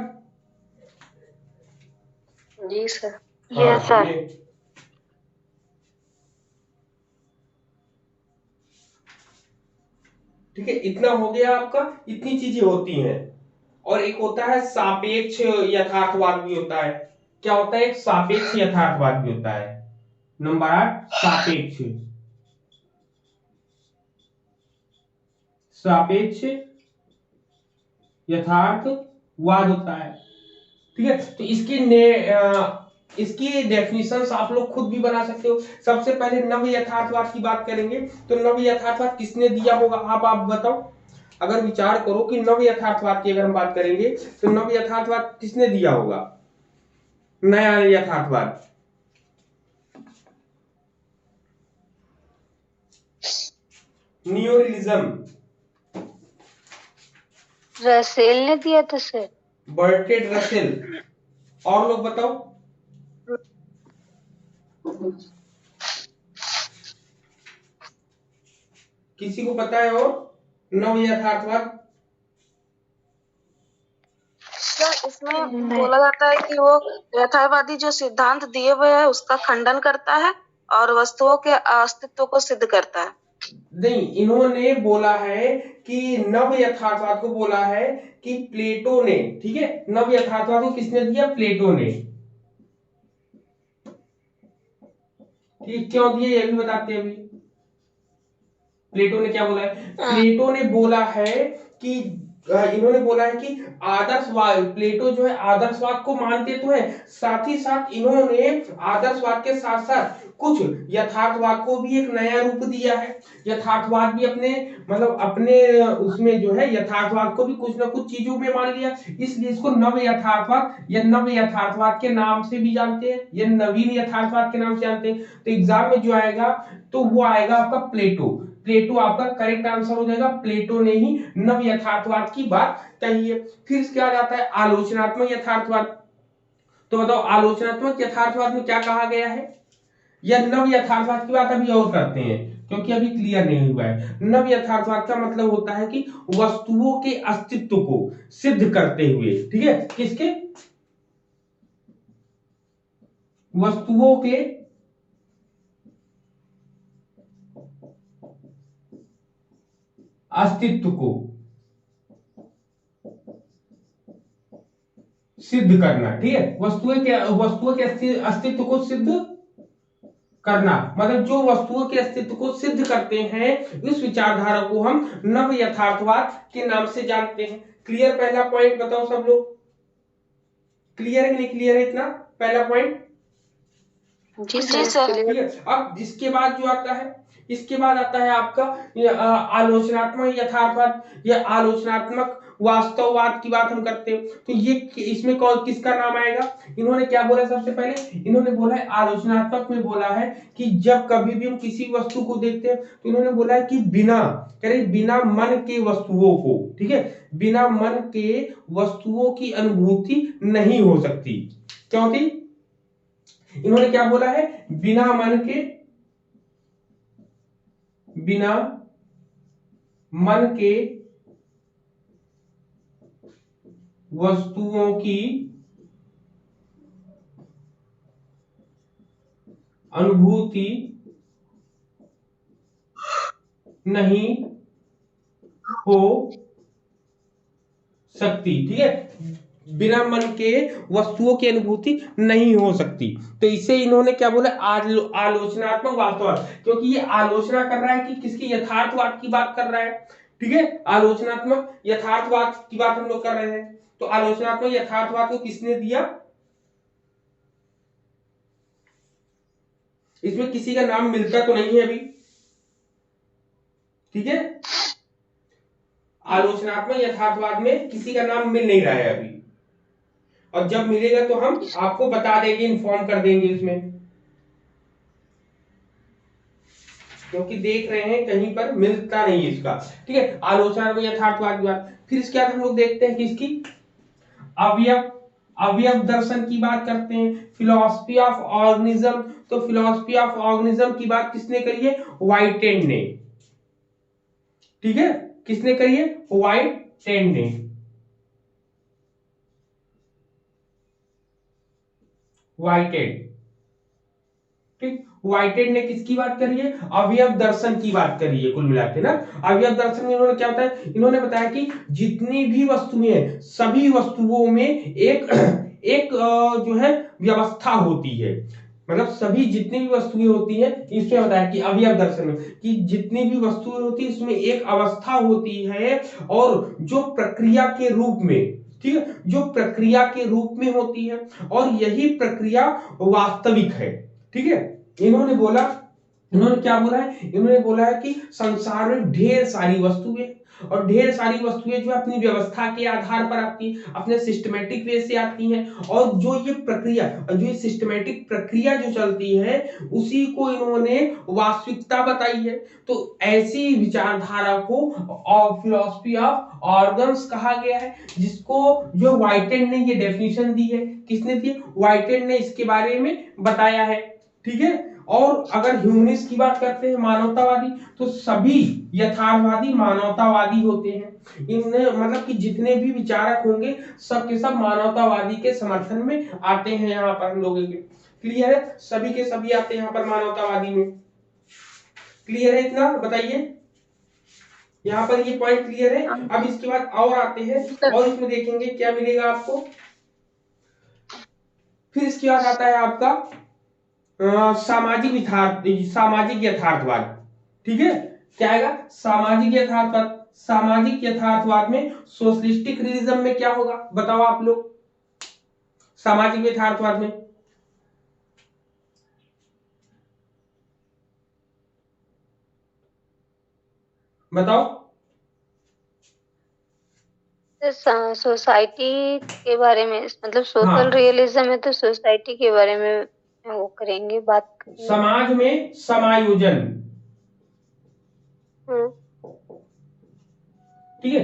जी सर। Yes sir. ठीक है, इतना हो गया आपका। इतनी चीजें होती हैं। और एक होता है सापेक्ष यथार्थवाद भी होता है। क्या होता है? एक सापेक्ष यथार्थवाद भी होता है। नंबर 8 सापेक्ष यथार्थवाद होता है, ठीक है। तो इसकी डेफिनेशंस आप लोग खुद भी बना सकते हो। सबसे पहले नव यथार्थवाद की बात करेंगे, तो नव यथार्थवाद किसने दिया होगा, आप बताओ। अगर विचार करो कि नव यथार्थवाद की अगर हम बात करेंगे, तो नव यथार्थवाद किसने दिया होगा, नया यथार्थवाद। नियोरियलिज्म रसेल ने दिया था सर। बर्टेड रसेल। और लोग बताओ। किसी को पता है और नव यथार्थवाद? सर इसमें बोला जाता है कि वो यथार्थवादी जो सिद्धांत दिए हुए है उसका खंडन करता है और वस्तुओं के अस्तित्व को सिद्ध करता है। नहीं, इन्होंने बोला है कि नव यथार्थवाद को बोला है कि प्लेटो ने, ठीक है। नव यथार्थवाद को किसने दिया? प्लेटो ने। ठीक, क्यों दिए ये भी बताते हैं अभी। प्लेटो ने क्या बोला है? प्लेटो ने बोला है कि इन्होंने बोला है कि आदर्शवाद, प्लेटो जो है आदर्शवाद को मानते तो है, साथ ही साथ इन्होंने आदर्शवाद के साथ साथ कुछ यथार्थवाद को भी एक नया रूप दिया है। यथार्थवाद भी अपने मतलब अपने उसमें जो है यथार्थवाद को भी कुछ ना कुछ चीजों में मान लिया, इसलिए इसको नव यथार्थवाद या नव यथार्थवाद के नाम से भी जानते हैं, या नवीन यथार्थवाद के नाम से जानते हैं। तो एग्जाम में जो आएगा तो वो आएगा आपका प्लेटो। प्लेटो आपका करेक्ट आंसर हो जाएगा, प्लेटो ने ही नव यथार्थवाद की बात कही है। फिर इसके बाद आता है आलोचनात्मक यथार्थवाद। तो बताओ आलोचनात्मक यथार्थवाद में क्या कहा गया है, या नव यथार्थवाद की बात अभी और करते हैं क्योंकि अभी क्लियर नहीं हुआ है। नव यथार्थवाद का मतलब होता है कि वस्तुओं के अस्तित्व को सिद्ध करते हुए, ठीक है, किसके, वस्तुओं के अस्तित्व को सिद्ध करना, ठीक है, वस्तुओं के अस्तित्व को सिद्ध करना, मतलब जो वस्तुओं के अस्तित्व को सिद्ध करते हैं इस विचारधारा को हम नव यथार्थवाद के नाम से जानते हैं। क्लियर, पहला पॉइंट बताओ सब लोग, क्लियर है कि नहीं क्लियर है इतना, पहला पॉइंट? जी सर। अब इसके बाद जो आता है, इसके बाद आता है आपका आलोचनात्मक यथार्थवाद या आलोचनात्मक वास्तववाद की बात हम करते हैं। तो ये इसमें कौन किसका नाम आएगा? इन्होंने क्या बोला सबसे पहले, इन्होंने बोला है आलोचनात्मक में बोला है कि जब कभी भी हम किसी वस्तु को देखते हैं तो इन्होंने बोला है कि बिना मन के वस्तुओं को, ठीक है, बिना मन के वस्तुओं की अनुभूति नहीं हो सकती। क्या होती? इन्होंने क्या बोला है, बिना मन के वस्तुओं की अनुभूति नहीं हो सकती, ठीक है, बिना मन के वस्तुओं की अनुभूति नहीं हो सकती। तो इसे इन्होंने क्या बोला, आलोचनात्मक वास्तववाद, क्योंकि ये आलोचना कर रहा है कि किसकी, यथार्थवाद की बात कर रहा है, ठीक है, आलोचनात्मक यथार्थवाद की बात हम लोग कर रहे हैं। तो आलोचनात्मक यथार्थवाद को किसने दिया, इसमें किसी का नाम मिलता तो नहीं है अभी, ठीक है, आलोचनात्मक यथार्थवाद में किसी का नाम मिल नहीं रहा है अभी, और जब मिलेगा तो हम आपको बता देंगे, इन्फॉर्म कर देंगे इसमें, क्योंकि देख रहे हैं कहीं पर मिलता नहीं इसका, ठीक है, आलोचनात्मक यथार्थवाद की बात। फिर इसके बाद हम लोग देखते हैं किसकी, अवयव दर्शन की बात करते हैं, फिलॉसफी ऑफ ऑर्गेनिज्म। तो फिलॉसफी ऑफ ऑर्गेनिज्म की बात किसने करी है, व्हाइटेड ने, ठीक है, किसने करी है, व्हाइटेड ने, व्हाइटेड, ठीक, व्हाइटेड ने किसकी बात करी है, अवयव दर्शन की बात करी है कुल मिला के ना। अवयव दर्शन में इन्होंने क्या बताया, इन्होंने बताया कि जितनी भी वस्तुएं हैं सभी वस्तुओं में एक जो है व्यवस्था होती है, मतलब सभी जितनी भी वस्तुएं होती हैं, इसमें बताया कि अवयव दर्शन में कि जितनी भी वस्तुएं होती है इसमें एक अवस्था होती है, और जो प्रक्रिया के रूप में, ठीक है, जो प्रक्रिया के रूप में होती है, और यही प्रक्रिया वास्तविक है, ठीक है। इन्होंने क्या बोला है, इन्होंने बोला है कि संसार में ढेर सारी वस्तुएं, और ढेर सारी वस्तुएं जो अपनी व्यवस्था के आधार पर आती हैं, अपने सिस्टमेटिक वे से आती हैं, और जो ये सिस्टमेटिक प्रक्रिया जो चलती है उसी को इन्होंने वास्तविकता बताई है। तो ऐसी विचारधारा को फिलॉसफी ऑफ ऑर्गन्स कहा गया है, जिसको जो व्हाइटेड ने ये डेफिनेशन दी है, किसने दी है, व्हाइटेड ने इसके बारे में बताया है, ठीक है। और अगर ह्यूमनिस्ट की बात करते हैं, मानवतावादी, तो सभी यथार्थवादी मानवतावादी होते हैं। इनने मतलब कि जितने भी विचारक होंगे सब के सब मानवतावादी के समर्थन में आते हैं। यहाँ पर हम लोगों के क्लियर है, सभी के सभी आते हैं यहाँ पर मानवतावादी में। क्लियर है इतना, बताइए यहाँ पर ये पॉइंट क्लियर है। अब इसके बाद और आते हैं और इसमें देखेंगे क्या मिलेगा आपको। फिर इसके बाद आता है आपका सामाजिक यथार्थवाद, ठीक है, क्या आएगा, सामाजिक यथार्थवाद। सामाजिक यथार्थवाद में। सोशलिस्टिक रियलिज्म में क्या होगा बताओ आप लोग, सामाजिक यथार्थवाद में? बताओ। सोसाइटी के बारे में, मतलब सोशल हाँ, रियलिज्म है तो सोसाइटी के बारे में वो करेंगे, बात करेंगे। समाज में समायोजन, ठीक है।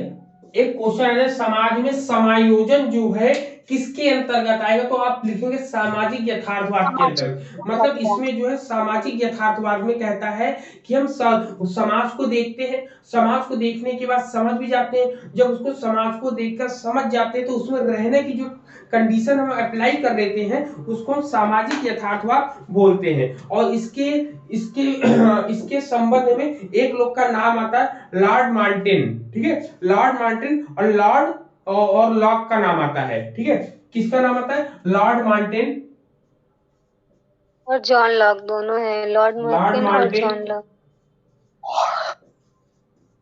एक क्वेश्चन है समाज में समायोजन जो है किसके अंतर्गत आएगा, तो आप लिखेंगे सामाजिक यथार्थवाद के अंतर्गत। मतलब इसमें जो है सामाजिक यथार्थवाद में कहता है कि हम समाज को देखते हैं, समाज को देखने के बाद समझ भी जाते हैं, जब उसको समाज को देखकर समझ जाते हैं तो उसमें रहने की जो कंडीशन हम अप्लाई कर लेते हैं उसको हम सामाजिक यथार्थवाद बोलते हैं। और इसके इसके इसके संबंध में एक लोग का नाम आता है लॉर्ड मार्टिन, ठीक है। लॉर्ड मार्टिन और लॉक का नाम आता है, ठीक है। किसका नाम आता है? लॉर्ड मार्टिन और जॉन लॉक, दोनों हैं, लॉर्ड मार्टिन और जॉन लॉक।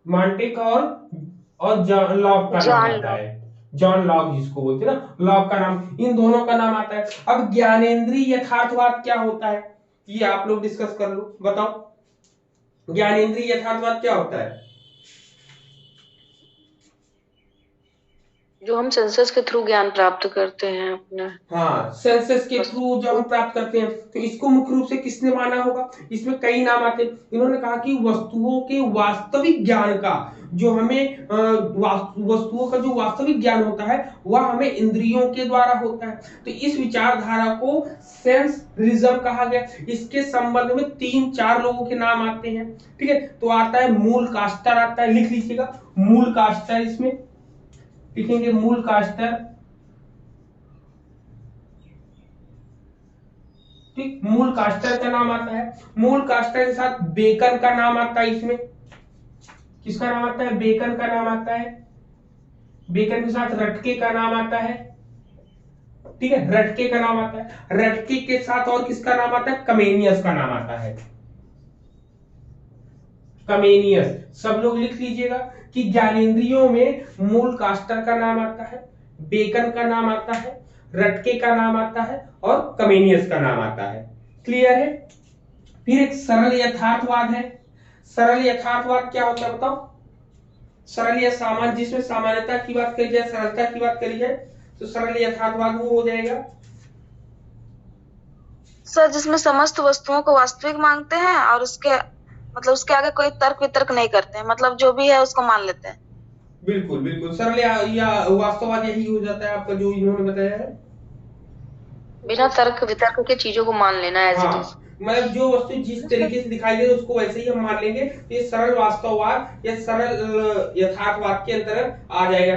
मार्टिक और जॉन लॉक का नाम आता है, जॉन लॉक जिसको बोलते हैं ना, लॉक का नाम, इन दोनों का नाम आता है। अब ज्ञानेंद्रीय यथार्थवाद क्या होता है ये आप लोग डिस्कस कर लो, बताओ ज्ञानेंद्रीय यथार्थवाद क्या होता है? जो हम सेंसस के थ्रू ज्ञान प्राप्त करते हैं अपने। हाँ, सेंसस के थ्रू जब हम प्राप्त करते हैं तो इसको मुख्य रूप से किसने माना होगा? इसमें कई नाम आते हैं। इन्होंने कहा कि वस्तुओं के वास्तविक ज्ञान का जो हमें वस्तुओं का जो वास्तविक ज्ञान होता है वह हमें इंद्रियों के द्वारा होता है। तो इस विचारधारा को सेंस रिज्म कहा गया। इसके संबंध में 3-4 लोगों के नाम आते हैं, ठीक है। तो आता है मूल कास्टर, आता है, लिख लीजिएगा मूल कास्टर, इसमें लिखेंगे मूल कास्टर, ठीक। मूल कास्टर का नाम आता है। मूल कास्टर के साथ बेकन का नाम आता है। इसमें किसका नाम आता है? बेकन का नाम आता है। बेकन के साथ रटके का नाम आता है, ठीक है, रटके का नाम आता है। रटके के साथ और किसका नाम आता है? कमेनियस का नाम आता है। कमेनियस सब लोग लिख लीजिएगा कि ज्ञानेंद्रियों में मूल कास्टर का नाम आता है, बेकन का नाम आता है, रटके का नाम आता है और कमेनियस का नाम आता है। क्लियर है? फिर एक सरल यथार्थवाद है। सरल यथार्थवाद क्या होता है बताओ? सरल या सामान्य, जिसमें सामान्यता की बात करी जाए, सरलता की बात करी जाए, तो सरल यथार्थवाद वो हो जाएगा सर जिसमें समस्त वस्तुओं को वास्तविक मानते हैं और उसके मतलब उसके आगे कोई तर्क वितर्क नहीं करते हैं, मतलब जो भी है उसको मान लेते हैं। बिल्कुल बिल्कुल, सरल या वास्तववाद यही हो जाता है आपका जो इन्होंने बताया है, बिना तर्क वितर्क के चीजों को मान लेना एज इट इज। मतलब जो वस्तु जिस तरीके से दिखाई दे रही है उसको वैसे ही हम मान लेंगे। तो ये सरल वास्तववाद या सरल यथार्थवाद के अंतर्गत आ जाएगा।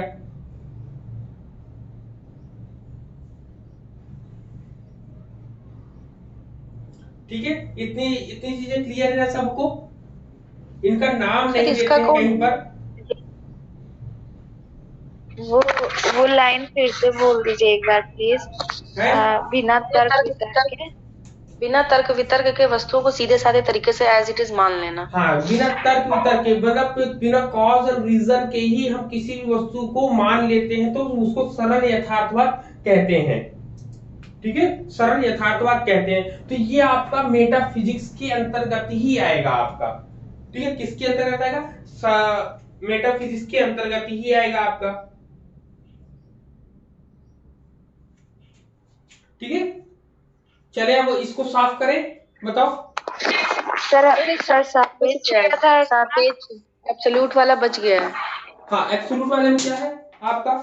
ठीक है, इतनी इतनी चीजें क्लियर है ना सबको? इनका नाम नहीं लेते हैं कहीं पर। वो लाइन फिर से बोल दीजिए एक बार प्लीज। बिना तर्क वितर्क के वस्तुओं को सीधे साधे तरीके से एज इट इज मान लेना। हाँ, बिना तर्क वितर्क के, मतलब बिना कॉज और रीजन के ही हम किसी भी वस्तु को मान लेते हैं तो उसको सरल यथार्थवाद कहते हैं, ठीक है, सरल यथार्थवाद कहते हैं। तो ये आपका मेटाफिजिक्स के अंतर्गत ही आएगा आपका, ठीक है। किसके अंतर्गत आएगा? मेटाफिजिक्स के अंतर्गत ही आएगा आपका, ठीक है। चले अब इसको साफ करें, बताओ सर सापेक्ष एब्सोल्यूट वाला बच गया है। हाँ, एब्सोल्यूट वाले में क्या है आपका?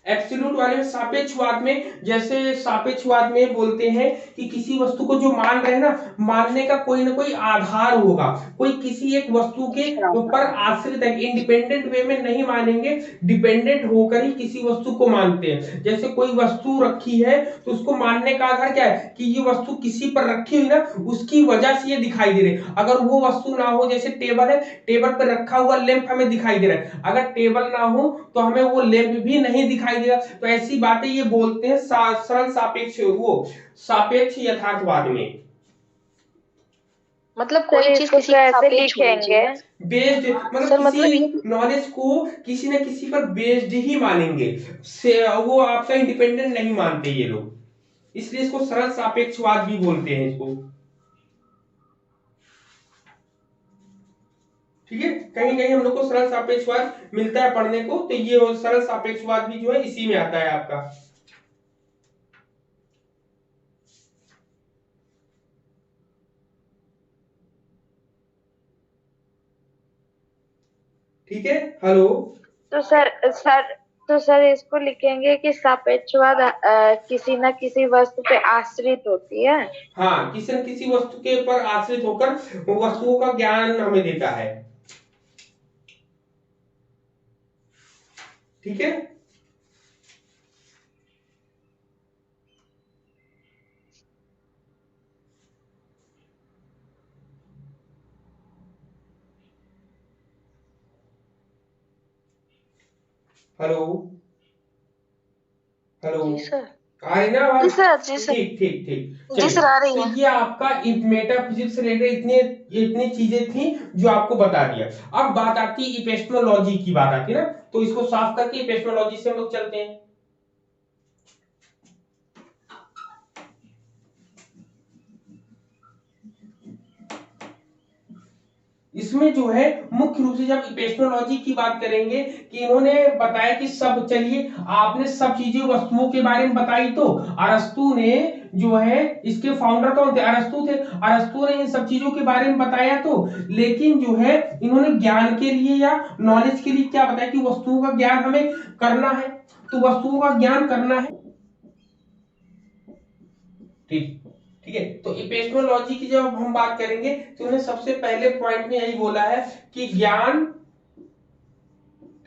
एब्सोल्यूट वाले में सापेक्षवाद में, जैसे सापेक्षवाद में बोलते हैं कि किसी वस्तु को जो मान रहे हैं ना, मानने का कोई ना कोई आधार होगा, कोई किसी एक वस्तु के ऊपर आश्रित है, इंडिपेंडेंट वे में नहीं मानेंगे, डिपेंडेंट होकर ही किसी वस्तु को मानते हैं। जैसे कोई वस्तु रखी है तो उसको मानने का आधार क्या है कि ये वस्तु किसी पर रखी हुई ना, उसकी वजह से ये दिखाई दे रही। अगर वो वस्तु ना हो, जैसे टेबल है, टेबल पर रखा हुआ लैंप हमें दिखाई दे रहा है, अगर टेबल ना हो तो हमें वो लैंप भी नहीं दिखाई देगा। तो ऐसी बातें ये बोलते हैं सरल सापेक्ष, वो सापेक्ष यथार्थवाद में, मतलब सर कोई चीज इसको किसी के कैसे सापेक्ष होनी लिखेंगे? चाहिए। बेस्ड मतलब सर मतलब ये किसी नॉलेज को किसी न किसी पर बेस्ड ही मानेंगे, से वो आपका इंडिपेंडेंट नहीं मानते ये लोग, इसलिए इसको सरल सापेक्षवाद भी बोलते हैं इसको। ठीक है, कहीं कहीं हम लोग को सरल सापेक्षवाद मिलता है पढ़ने को, तो ये सरल सापेक्षवाद भी जो है इसी में आता है आपका। ठीक है, हेलो। तो सर इसको लिखेंगे कि सापेक्षवाद किसी न किसी वस्तु पे आश्रित होती है। हाँ, किसी न किसी वस्तु के पर आश्रित होकर वस्तुओं का ज्ञान हमें देता है। ठीक है, हेलो हेलो, जी सर। आ रही ना जी आवाज? सर, जी सर, ठीक ठीक ठीक, जी चलिए। सर, आ रही तो है। ये आपका मेटाफिजिक्स से रिलेटेड इतने इतनी चीजें थी जो आपको बता दिया। अब बात आती है इपेस्टोलॉजी की, बात आती है ना, तो इसको साफ करके इपेस्टोलॉजी से हम लोग चलते हैं। इसमें जो है मुख्य रूप से जब इपेस्टोलॉजी की बात करेंगे कि इन्होंने बताया कि सब, चलिए आपने सब चीजें वस्तुओं के बारे में बताई, तो अरस्तु ने जो है इसके फाउंडर कौन थे? अरस्तु थे। अरस्तु ने इन सब चीजों के बारे में बताया, तो लेकिन जो है इन्होंने ज्ञान के लिए या नॉलेज के लिए क्या बताया कि वस्तुओं का ज्ञान हमें करना है, तो वस्तुओं का ज्ञान करना है। ठीक ठीक है, तो इपेस्टोलॉजी की जब हम बात करेंगे तो उन्होंने सबसे पहले पॉइंट में यही बोला है कि ज्ञान,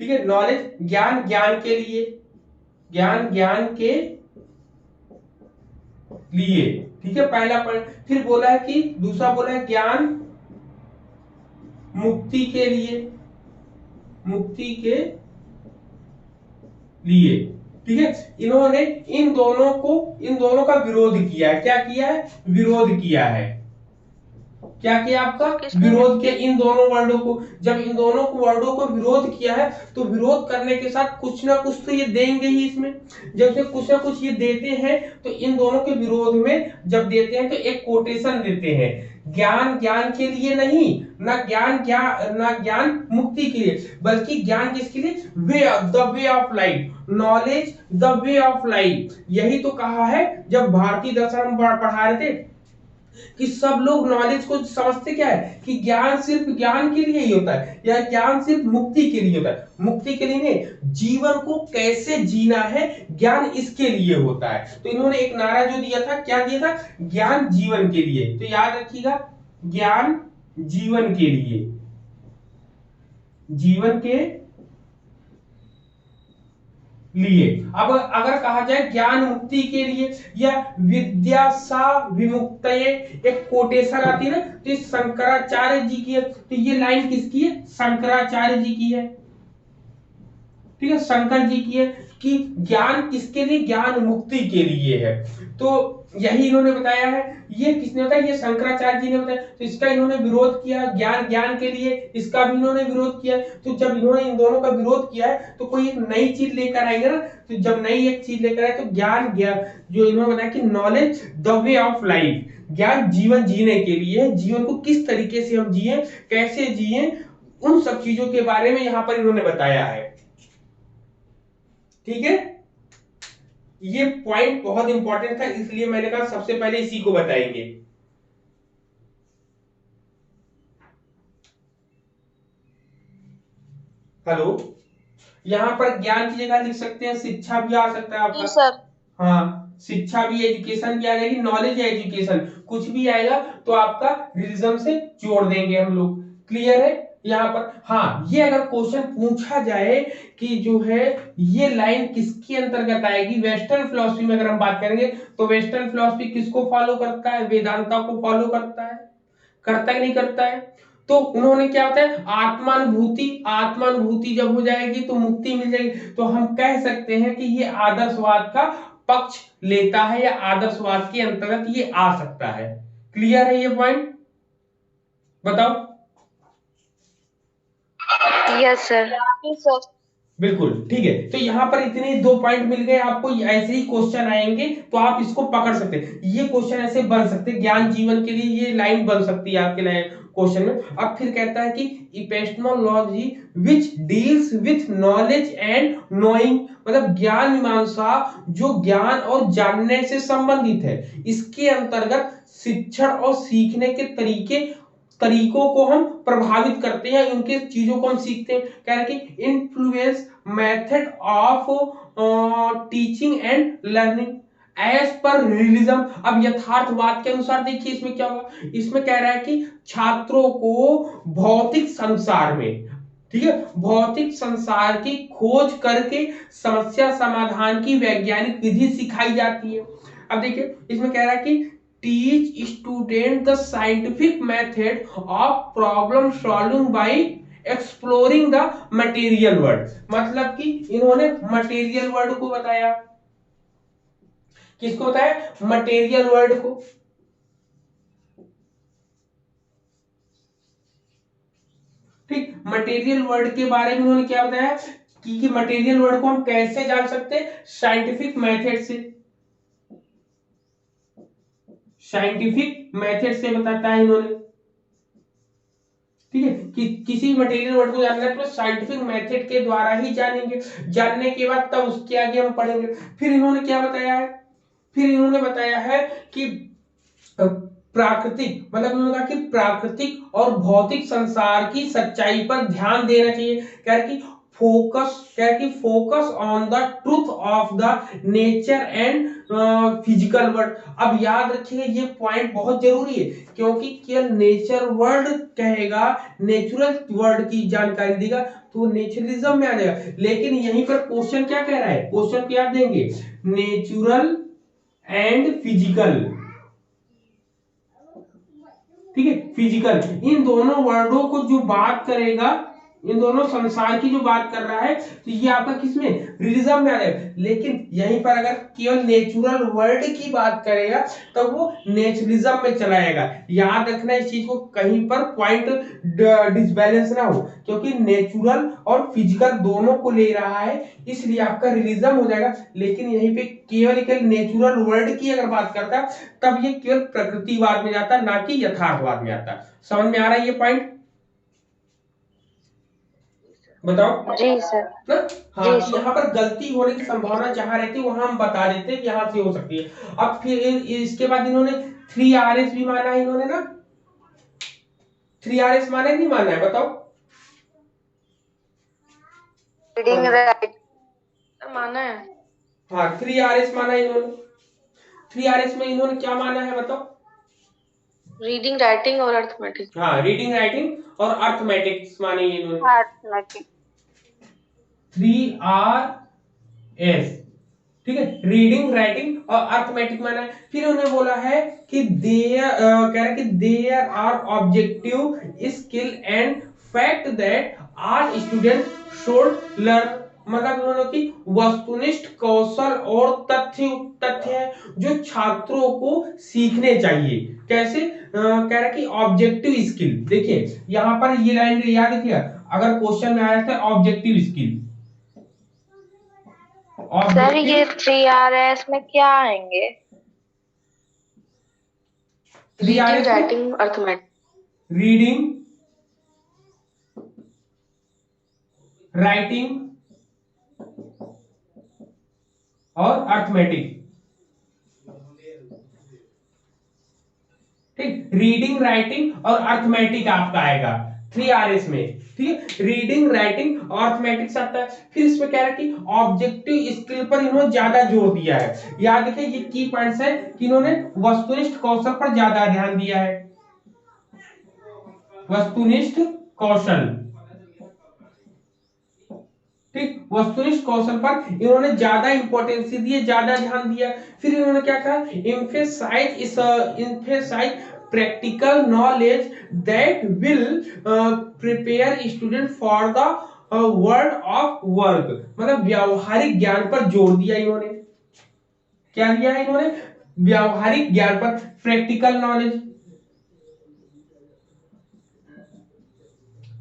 ठीक है, नॉलेज, ज्ञान ज्ञान के लिए, ज्ञान ज्ञान के लिए, ठीक है, पहला पॉइंट। फिर बोला है कि दूसरा बोला है ज्ञान मुक्ति के लिए, मुक्ति के लिए, ठीक है। इन्होंने इन दोनों का विरोध किया है। क्या किया है? विरोध किया है। क्या किया आपका? किसने? विरोध किया इन दोनों वर्डों को। जब इन दोनों वर्डों को विरोध किया है, तो विरोध करने के साथ कुछ ना कुछ तो ये देंगे ही इसमें। जब से कुछ ना कुछ ये देते हैं, तो इन दोनों के विरोध में जब देते हैं तो एक कोटेशन देते हैं, ज्ञान ज्ञान के लिए नहीं, ना ज्ञान मुक्ति के लिए, बल्कि ज्ञान किसके लिए? Way, the way of life, knowledge the way of life. यही तो कहा है जब भारतीय दर्शन हम पढ़ा रहे थे कि सब लोग नॉलेज को समझते क्या है कि ज्ञान सिर्फ ज्ञान के लिए ही होता है, या ज्ञान सिर्फ मुक्ति के लिए होता है। मुक्ति के लिए नहीं, जीवन को कैसे जीना है ज्ञान इसके लिए होता है। तो इन्होंने एक नारा जो दिया था, क्या दिया था? ज्ञान जीवन के लिए। तो याद रखिएगा, ज्ञान जीवन के लिए, जीवन के लिए। अब अगर कहा जाए ज्ञान मुक्ति के लिए या विद्या सा विमुक्तये, एक कोटेशन आती है ना, तो शंकराचार्य जी की है। तो ये लाइन किसकी है? शंकराचार्य जी की है, ठीक है, शंकर जी की है कि ज्ञान किसके लिए? ज्ञान मुक्ति के लिए है। तो यही इन्होंने बताया है। ये किसने बताया? ये शंकराचार्य जी ने बताया। तो इसका इन्होंने विरोध किया, ज्ञान ज्ञान के लिए, इसका भी इन्होंने विरोध किया। तो जब इन्होंने इन दोनों का विरोध किया है, तो कोई एक नई चीज लेकर आएंगे ना, तो जब नई एक चीज लेकर आए तो ज्ञान जो इन्होंने बताया कि knowledge the way of life, ज्ञान जीवन जीने के लिए, जीवन को किस तरीके से हम जिए, कैसे जिए, उन सब चीजों के बारे में यहां पर इन्होंने बताया है। ठीक है, ये पॉइंट बहुत इंपॉर्टेंट था, इसलिए मैंने कहा सबसे पहले इसी को बताएंगे। हेलो, यहां पर ज्ञान की जगह लिख सकते हैं शिक्षा भी आ सकता है आपका। जी सर। हाँ, शिक्षा भी, एजुकेशन भी आ जाएगी, नॉलेज या एजुकेशन कुछ भी आएगा तो आपका रिलीजन से जोड़ देंगे हम लोग। क्लियर है यहाँ पर? हाँ, ये अगर क्वेश्चन पूछा जाए कि जो है ये लाइन किसके अंतर्गत आएगी, वेस्टर्न फिलॉसफी में अगर हम बात करेंगे, तो वेस्टर्न फिलॉसफी किसको फॉलो करता है? वेदांता को फॉलो करता है। करता है नहीं करता है? तो उन्होंने क्या बताया? आत्मानुभूति, आत्मानुभूति जब हो जाएगी तो मुक्ति मिल जाएगी। तो हम कह सकते हैं कि ये आदर्शवाद का पक्ष लेता है, या आदर्शवाद के अंतर्गत ये आ सकता है। क्लियर है ये पॉइंट? बताओ। Yes sir. सर बिल्कुल ठीक है। तो यहाँ पर इतने 2 पॉइंट मिल गए आपको। ऐसे ही क्वेश्चन आएंगे तो आप इसको पकड़ सकते हैं। ये क्वेश्चन ऐसे बन सकते हैं, ज्ञान जीवन के लिए ये लाइन बन सकती है आपके लाइन क्वेश्चन में। अब फिर कहता है कि epistemology which deals with knowledge and knowing, मतलब ज्ञान मीमांसा जो ज्ञान और जानने से संबंधित है। इसके अंतर्गत शिक्षण और सीखने के तरीकों को हम प्रभावित करते हैं, उनके चीजों को हम सीखते हैं। कह रहे हैं कि influence method of teaching and learning as per realism. अब यथार्थवाद के अनुसार देखिए इसमें क्या होगा। इसमें कह रहा है कि छात्रों को भौतिक संसार में, ठीक है, भौतिक संसार की खोज करके समस्या समाधान की वैज्ञानिक विधि सिखाई जाती है। अब देखिए इसमें कह रहा है कि teach student the scientific method of problem solving bye exploring the material world. मतलब कि इन्होंने मटेरियल वर्ल्ड को बताया। किसको बताया? मटेरियल वर्ल्ड को। ठीक, मटेरियल वर्ल्ड के बारे में उन्होंने क्या बताया कि मटेरियल वर्ल्ड को हम कैसे जान सकते हैं? साइंटिफिक मेथड से। साइंटिफिक मेथड से बताता है इन्होंने। ठीक है, कि किसी मटेरियल वर्ड को जानना है तो साइंटिफिक मेथड के द्वारा ही जानेंगे। जानने के बाद तब उसके आगे हम पढ़ेंगे। फिर इन्होंने क्या बताया है? फिर इन्होंने बताया है कि प्राकृतिक, मतलब उन्होंने कहा कि प्राकृतिक और भौतिक संसार की सच्चाई पर ध्यान देना चाहिए। कह रहे कि focus on the truth of the nature and physical world. अब याद रखिए ये पॉइंट बहुत जरूरी है, क्योंकि केवल नेचर वर्ल्ड कहेगा, नेचुरल वर्ल्ड की जानकारी देगा तो नेचुरलिज्म में आ जाएगा। लेकिन यहीं पर क्वेश्चन क्या कह रहा है? क्वेश्चन क्या देंगे? Natural and physical. ठीक है, फिजिकल, इन दोनों वर्डों को जो बात करेगा, इन दोनों संसार की जो बात कर रहा है, तो ये आपका किसमें? रियलिज्म में आ जाएगा। लेकिन यहीं पर अगर केवल नेचुरल वर्ल्ड की बात करेगा तो वो नेचुरलिज्म में चला जाएगा। याद रखना इस चीज को, कहीं पर पॉइंट डिसबैलेंस ना हो, क्योंकि नेचुरल और फिजिकल दोनों को ले रहा है, इसलिए आपका रियलिज्म हो जाएगा। लेकिन यहीं पे केवल नेचुरल वर्ल्ड की अगर बात करता तब ये केवल प्रकृतिवाद में जाता, ना कि यथार्थवाद में आता। समझ में आ रहा है ये पॉइंट? बताओ। जी सर। ना? हाँ, यहाँ पर गलती होने की संभावना जहां रहती है वहां हम बता देते हैं, यहाँ से हो सकती है। अब फिर इसके बाद इन्होंने 3Rs भी माना है, इन्होंने ना 3Rs माना है, नहीं माना है? बताओ। रीडिंग राइट माना है। हाँ, 3Rs माना है इन्होंने। 3Rs में इन्होंने क्या माना है बताओ? रीडिंग, राइटिंग और अर्थमेटिक। हाँ, रीडिंग, राइटिंग और अर्थमेटिक्स माने इन्होंने। अर्थमेटिक 3Rs, ठीक है, रीडिंग, राइटिंग और अर्थमेटिक माना है। फिर उन्होंने बोला है कि कह रहा है कि there are objective skill and fact that all student should learn. मतलब उन्होंने कि वस्तुनिष्ठ कौशल और तथ्य है जो छात्रों को सीखने चाहिए। कैसे? कह रहा है कि ऑब्जेक्टिव स्किल। देखिए यहां पर ये लाइन याद रखिएगा, अगर क्वेश्चन में आया था ऑब्जेक्टिव स्किल। सर ये 3Rs में क्या आएंगे? Reading, writing, arithmetic. Reading, writing और अर्थमेटिक। ठीक, रीडिंग, राइटिंग और अर्थमेटिक आपका आएगा 3Rs में। ठीक है, रीडिंग, राइटिंग और अर्थमेटिक्स आता है। फिर इसमें कह रहा है कि ऑब्जेक्टिव स्किल पर इन्होंने ज्यादा जोर दिया है। याद रखिए ये की पॉइंट्स है कि इन्होंने वस्तुनिष्ठ कौशल पर ज्यादा ध्यान दिया है। वस्तुनिष्ठ कौशल, ठीक, वस्तुनिष्ठ कौशल पर इन्होंने ज्यादा इंपॉर्टेंस दिए, ज्यादा ध्यान दिया। फिर इन्होंने क्या कहा? Emphasise practical knowledge that will prepare student for the world of work. मतलब व्यावहारिक ज्ञान पर जोर दिया इन्होंने। क्या दिया है इन्होंने? व्यावहारिक ज्ञान पर, प्रैक्टिकल नॉलेज।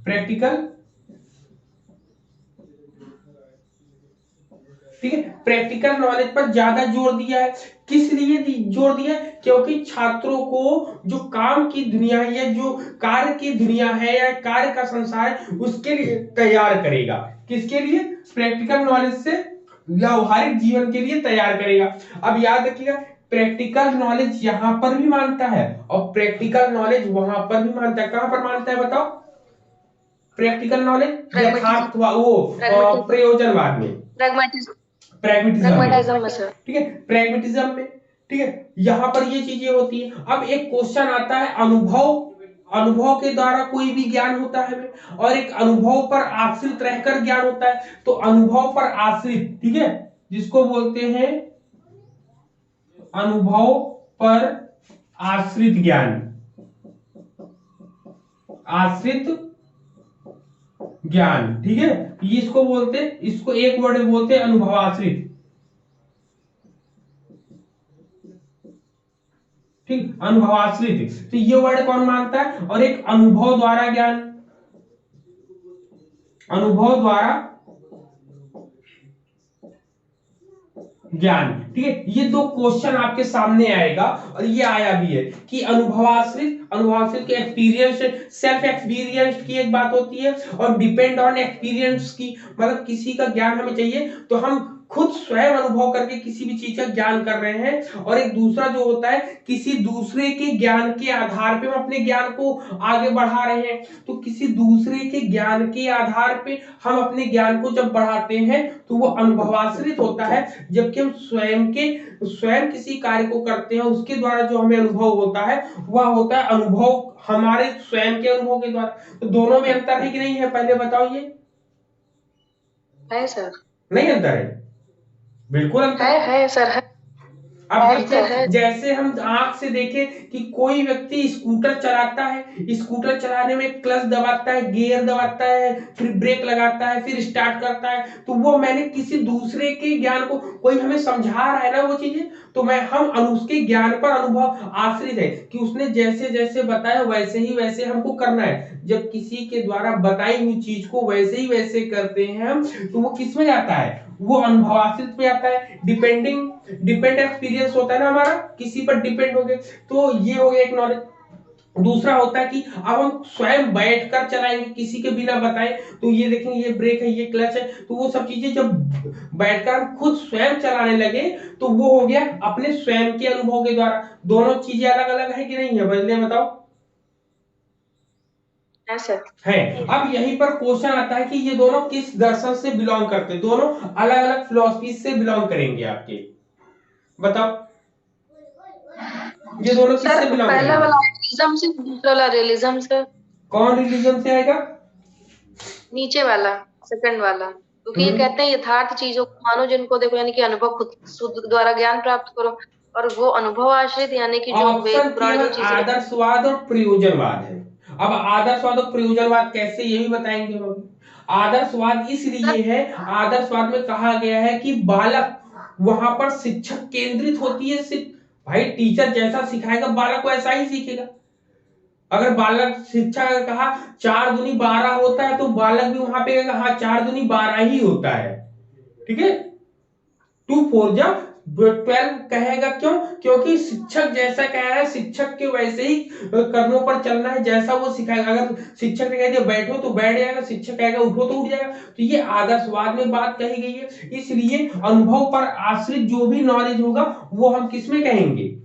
प्रैक्टिकल, ठीक है, प्रैक्टिकल नॉलेज पर ज्यादा जोर दिया है। किस लिए जोर दिया है? क्योंकि छात्रों को जो काम की दुनिया है या जो कार्य की दुनिया है या कार्य का संसार है उसके लिए तैयार करेगा। किसके लिए? प्रैक्टिकल नॉलेज से व्यावहारिक जीवन के लिए तैयार करेगा। अब याद रखिएगा, प्रैक्टिकल नॉलेज यहां पर भी मानता है और प्रैक्टिकल नॉलेज वहां पर भी मानता है। कहां पर मानता है बताओ? प्रैक्टिकल नॉलेज यथार्थ वो प्रयोजनवाद में, प्रैग्मेटिज्म में, ठीक है, प्रैग्मेटिज्म में, ठीक है, यहां पर ये चीजें होती है। अब एक क्वेश्चन आता है, अनुभव के द्वारा कोई भी ज्ञान होता है और एक अनुभव पर आश्रित रहकर ज्ञान होता है। तो अनुभव पर आश्रित, ठीक है, जिसको बोलते हैं अनुभव पर आश्रित ज्ञान, आश्रित ज्ञान, ठीक है, ये इसको बोलते, इसको एक वर्ड में बोलते हैं अनुभवाश्रित, ठीक, अनुभवाश्रित। तो ये वर्ड कौन मानता है? और एक अनुभव द्वारा ज्ञान, अनुभव द्वारा ज्ञान, ठीक है। ये दो क्वेश्चन आपके सामने आएगा और ये आया भी है कि अनुभवाश्रित के एक्सपीरियंस, सेल्फ एक्सपीरियंस की एक बात होती है और डिपेंड ऑन एक्सपीरियंस की, मतलब किसी का ज्ञान हमें चाहिए तो हम खुद स्वयं अनुभव करके किसी भी चीज का ज्ञान कर रहे हैं। और एक दूसरा जो होता है किसी दूसरे के ज्ञान के आधार पे हम अपने ज्ञान को आगे बढ़ा रहे हैं। तो किसी दूसरे के ज्ञान के आधार पे हम अपने ज्ञान को जब बढ़ाते हैं तो वो अनुभवाश्रित होता है। जबकि हम स्वयं किसी कार्य को करते हैं उसके द्वारा जो हमें अनुभव होता है वह होता है अनुभव हमारे स्वयं के अनुभव के द्वारा। तो दोनों में अंतर है कि नहीं है? पहले बताओ। ये है सर। नहीं अंतर है? बिल्कुल अंतर है सर, है। अब जैसे हम आंख से देखें कि कोई व्यक्ति स्कूटर चलाता है, स्कूटर चलाने में क्लच दबाता है, गियर दबाता है, फिर ब्रेक लगाता है, फिर स्टार्ट करता है, तो वो मैंने किसी दूसरे के ज्ञान को, कोई हमें समझा रहा है ना वो चीजें, तो हम उसके ज्ञान पर अनुभव आश्रित है कि उसने जैसे जैसे बताया वैसे ही वैसे हमको करना है। जब किसी के द्वारा बताई हुई चीज को वैसे ही वैसे करते हैं हम, तो वो किस में जाता है? वो अनुभवाश्रित में आता है। डिपेंड एक्सपीरियंस होता है ना हमारा, किसी पर डिपेंड हो गए, तो ये हो गया एक नॉलेज। दूसरा होता है कि अब हम स्वयं बैठकर चलाएंगे किसी के बिना बताए, तो ये देखेंगे ये ब्रेक है, ये क्लच है, तो वो सब चीजें जब बैठकर हम खुद स्वयं चलाने लगे तो वो हो गया अपने स्वयं के अनुभव के द्वारा। दोनों चीजें अलग अलग है कि नहीं है? बदले बताओ। है। अब यहीं पर क्वेश्चन आता है कि ये दोनों किस दर्शन से बिलोंग करते हैं? दोनों अलग अलग फिलॉसफी से बिलोंग करेंगे आपके, बताओ ये दोनों किससे बिलोंग करेंगे? पहला वाला रियलिज्म से, दूसरा वाला रियलिज्म से। कौन रिलीजन से आएगा? नीचे वाला, सेकंड वाला, क्योंकि ये कहते हैं यथार्थ चीजों को मानो जिनको देखो, यानी कि अनुभव खुद द्वारा ज्ञान प्राप्त करो। और वो अनुभव आश्रित यानी कि जो वेद पुराण जो चीजें, आदर्शवाद और प्रयोजनवाद है। अब आदर्शवाद और प्रयोजनवाद कैसे, ये भी बताएंगे हम। आदर्शवाद इसलिए है, आदर्शवाद में कहा गया है कि बालक, वहां पर शिक्षक केंद्रित होती है। भाई टीचर जैसा सिखाएगा बालक को ऐसा ही सीखेगा। अगर बालक शिक्षा का कहा 4 दूनी 12 होता है तो बालक भी वहां पे कहेगा हाँ 4 दूनी 12 ही होता है, ठीक है। 2 4 जा 12 कहेगा, क्यों? क्योंकि शिक्षक जैसा कह रहा है शिक्षक के वैसे ही कर्मों पर चलना है, जैसा वो सिखाएगा। अगर शिक्षक ने कह दिया बैठो तो बैठ जाएगा, शिक्षक कहेगा उठो तो उठ जाएगा। तो ये आदर्शवाद में बात कही गई है। इसलिए अनुभव पर आश्रित जो भी नॉलेज होगा वो हम किसमें कहेंगे?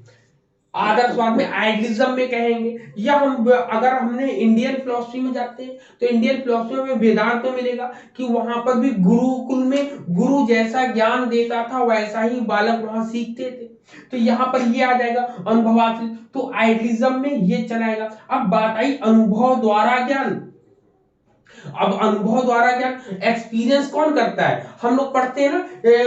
आदर्शवाद में, आइडियलिज्म में कहेंगे। या हम अगर हमने इंडियन फिलोसफी में जाते हैं तो इंडियन फिलोसफी में वेदांत में मिलेगा कि वहां पर भी गुरुकुल में गुरु जैसा ज्ञान देता था वैसा ही बालक वहां सीखते थे। तो यहाँ पर ये आ जाएगा अनुभवाश्रित। तो आइडियलिज्म में ये चलाएगा। अब बात आई अनुभव द्वारा ज्ञान। अब अनुभव द्वारा ज्ञान, एक्सपीरियंस कौन करता है? हम लोग पढ़ते हैं ना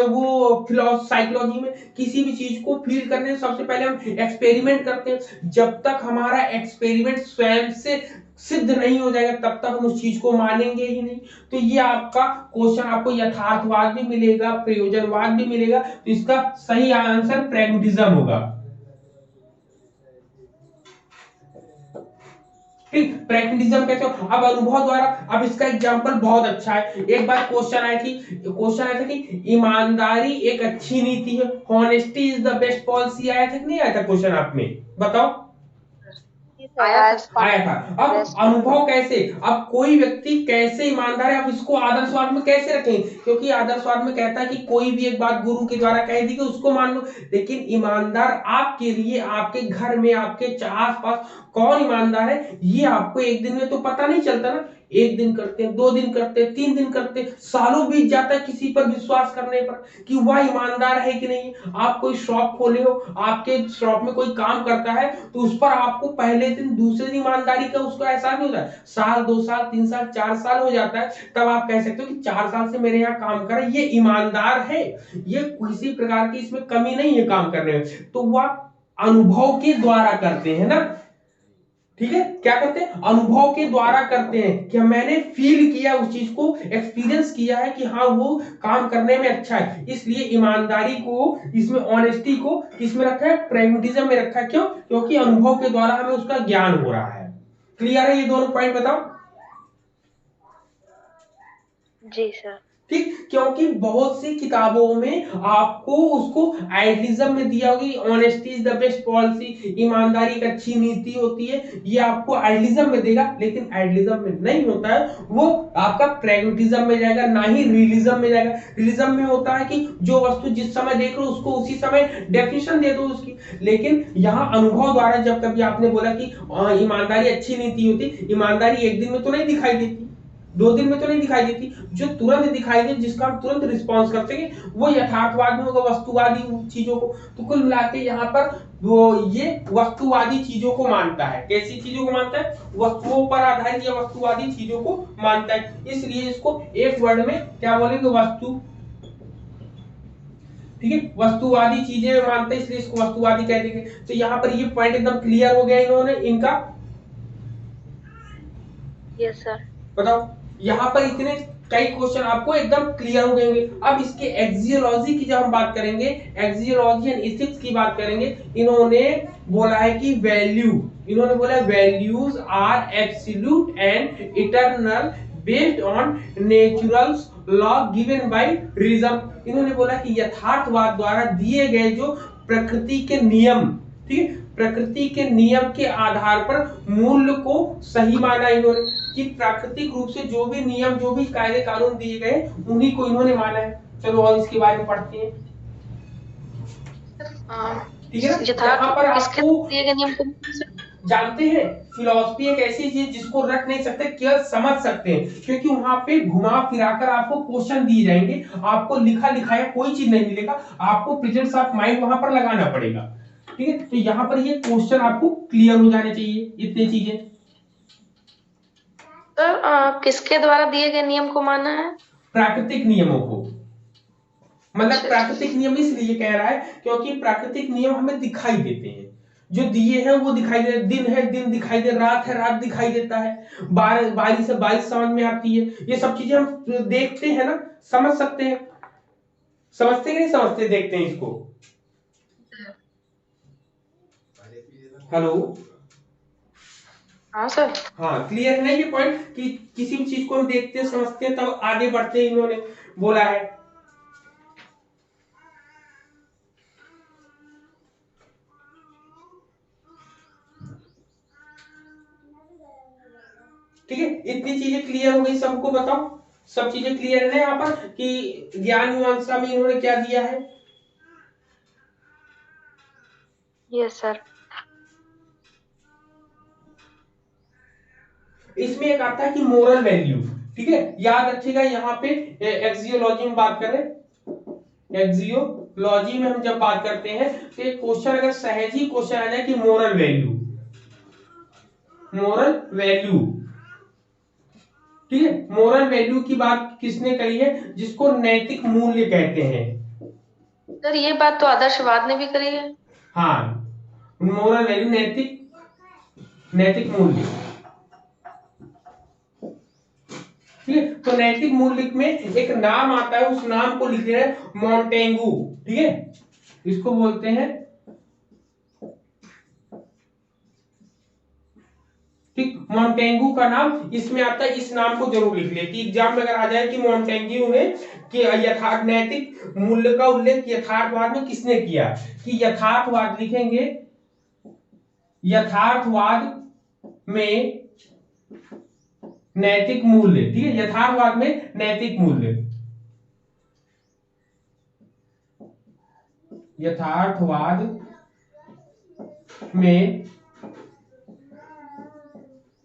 वो साइकोलॉजी में, किसी भी चीज को फील करने से सबसे पहले हम एक्सपेरिमेंट करते हैं। जब तक हमारा एक्सपेरिमेंट स्वयं से सिद्ध नहीं हो जाएगा तब तक हम उस चीज को मानेंगे ही नहीं। तो ये आपका क्वेश्चन, आपको यथार्थवाद भी मिलेगा, प्रयोजनवाद भी मिलेगा। तो इसका सही आंसर प्रैग्मेटिज्म होगा। ठीक, प्रैग्मेटिज्म कैसे हो? अब अनुभव द्वारा, अब इसका एग्जांपल बहुत अच्छा है। एक बार क्वेश्चन आया था कि ईमानदारी एक अच्छी नीति है, honesty is the best policy, आया था कि नहीं आया था क्वेश्चन आप में, बताओ। आया था। आया था। अब अनुभव कैसे, अब कोई व्यक्ति कैसे ईमानदार है, अब इसको आदर्शवाद में कैसे रखें, क्योंकि आदर्शवाद में कहता है कि कोई भी एक बात गुरु के द्वारा कह दी कि उसको मान लो, लेकिन ईमानदार आपके लिए, आपके घर में, आपके आसपास कौन ईमानदार है, ये आपको एक दिन में तो पता नहीं चलता ना। एक दिन करते हैं, 2 दिन करते हैं, 3 दिन करते हैं, सालों बीत जाता है किसी पर विश्वास करने पर कि वह ईमानदार है कि नहीं। आप कोई शॉप खोले हो, आपके शॉप में कोई काम करता है, तो उस पर आपको पहले दिन दूसरे दिन ईमानदारी का उसको एहसास नहीं होता है। साल, 2 साल, 3 साल, 4 साल हो जाता है, तब आप कह सकते हो कि 4 साल से मेरे यहाँ काम कर रहा है, ये ईमानदार है, ये किसी प्रकार की इसमें कमी नहीं है काम करने में। तो वह अनुभव के द्वारा करते हैं ना, ठीक है, क्या करते हैं, अनुभव के द्वारा करते हैं कि मैंने फील किया उस चीज को, एक्सपीरियंस किया है कि हाँ वो काम करने में अच्छा है। इसलिए ईमानदारी को, इसमें ऑनेस्टी को किसमें रखा है, प्रैग्मेटिज्म में रखा है। क्यों? क्योंकि अनुभव के द्वारा हमें उसका ज्ञान हो रहा है। क्लियर है ये दोनों पॉइंट, बताओ। जी सर। ठीक, क्योंकि बहुत सी किताबों में आपको उसको आइडियलिज्म में दिया होगी, honesty is the best policy, ईमानदारी एक अच्छी नीति होती है, ये आपको आइडियलिज्म में देगा, लेकिन आइडियलिज्म में नहीं होता है, वो आपका प्रैग्मेटिज्म में जाएगा, ना ही रियलिज्म में जाएगा। रियलिज्म में होता है कि जो वस्तु जिस समय देख रहे हो उसको उसी समय डेफिनेशन दे दो उसकी, लेकिन यहाँ अनुभव द्वारा जब कभी आपने बोला कि ईमानदारी अच्छी नीति होती, ईमानदारी एक दिन में तो नहीं दिखाई देती, 2 दिन में तो नहीं दिखाई देती, जो तुरंत दिखाई दे, जिसका हम तुरंत रिस्पॉन्स कर सके, वो यथार्थवाद में होगा, वस्तुवादी चीजों को। तो कुल मिला के यहाँ पर वो ये वस्तुवादी चीजों को मानता है। कैसी चीजों को मानता है? वस्तुओं पर आधारित या वस्तुवादी चीजों को मानता है। इसलिए इसको एक वर्ड में क्या बोलेंगे, वस्तु, ठीक है, वस्तुवादी चीजें मानते हैं, इसलिए इसको वस्तुवादी कह देंगे। तो यहाँ पर ये पॉइंट एकदम क्लियर हो गया इन्होंने इनका। Yes sir. बताओ, यहाँ पर इतने कई क्वेश्चन आपको एकदम क्लियर हो जाएंगे। अब इसके एक्सियोलॉजी की जब हम बात करेंगे, एक्सियोलॉजी एंड एथिक्स की बात करेंगे, इन्होंने बोला है कि इन्होंने बोला values are absolute and eternal based on natural law given by religion. इन्होंने बोला कि यथार्थवाद द्वारा दिए गए जो प्रकृति के नियम, ठीक है, प्रकृति के नियम के आधार पर मूल्य को सही माना इन्होंने, कि प्राकृतिक रूप से जो भी नियम, जो भी कायदे कानून दिए गए, उन्हीं को इन्होंने माना है। चलो और इसके बारे में पढ़ते हैं, ठीक है ना। यहाँ पर आपको दिए गए नियम को जानते हैं, फिलॉसफी एक ऐसी चीज जिसको रख नहीं सकते, केवल समझ सकते हैं, क्योंकि वहां पे घुमा फिराकर आपको क्वेश्चन दिए जाएंगे, आपको लिखा लिखाया कोई चीज नहीं मिलेगा, आपको प्रेजेंस ऑफ माइंड वहां पर लगाना पड़ेगा, ठीक है। तो यहाँ पर ये क्वेश्चन आपको क्लियर हो जाने चाहिए, इतनी चीजें। तो किसके द्वारा दिए गए नियम को माना है? प्राकृतिक नियमों को, मतलब प्राकृतिक नियम इसलिए कह रहा है क्योंकि प्राकृतिक नियम हमें दिखाई देते हैं, जो दिए हैं वो दिखाई दे, दिन है दिन दिखाई दे, रात है रात दिखाई देता है, बारिश है बारिश समझ में आती है, ये सब चीजें हम देखते हैं ना, समझ सकते हैं, समझते कि नहीं समझते, देखते हैं इसको। हेलो, हाँ सर। हाँ, क्लियर नहीं ये पॉइंट कि किसी भी चीज को हम देखते हैं, समझते हैं, तब आगे बढ़ते हैं, इन्होंने बोला है। ठीक है, इतनी चीजें क्लियर हो गई सबको, बताओ सब चीजें क्लियर है ना यहाँ पर कि ज्ञान मीमांसा में इन्होंने क्या दिया है। Yes sir. इसमें एक आता है कि मोरल वैल्यू, ठीक है, याद रखिएगा यहाँ पे एक्सियोलॉजी में बात करें, एक्सियोलॉजी में हम जब बात करते हैं तो एक क्वेश्चन अगर सहज ही क्वेश्चन आ जाए कि मोरल वैल्यू, ठीक है, मोरल वैल्यू की बात किसने करी है, जिसको नैतिक मूल्य कहते हैं। सर ये बात तो आदर्शवाद ने भी करी है। हाँ, मोरल वैल्यू, नैतिक मूल्य, ठीक है। तो नैतिक मूल्य में एक नाम आता है, उस नाम को लिख रहे हैं मॉन्टेगू, ठीक है, इसको बोलते हैं ठीक, मोंटेग्यू का नाम इसमें आता है, इस नाम को जरूर लिख ले कि एग्जाम में अगर आ जाए कि मोंटेग्यू ने कि यथार्थ नैतिक मूल्य का उल्लेख यथार्थवाद में किसने किया, कि यथार्थवाद लिखेंगे, यथार्थवाद में नैतिक मूल्य, ठीक है, यथार्थवाद में नैतिक मूल्य, यथार्थवाद में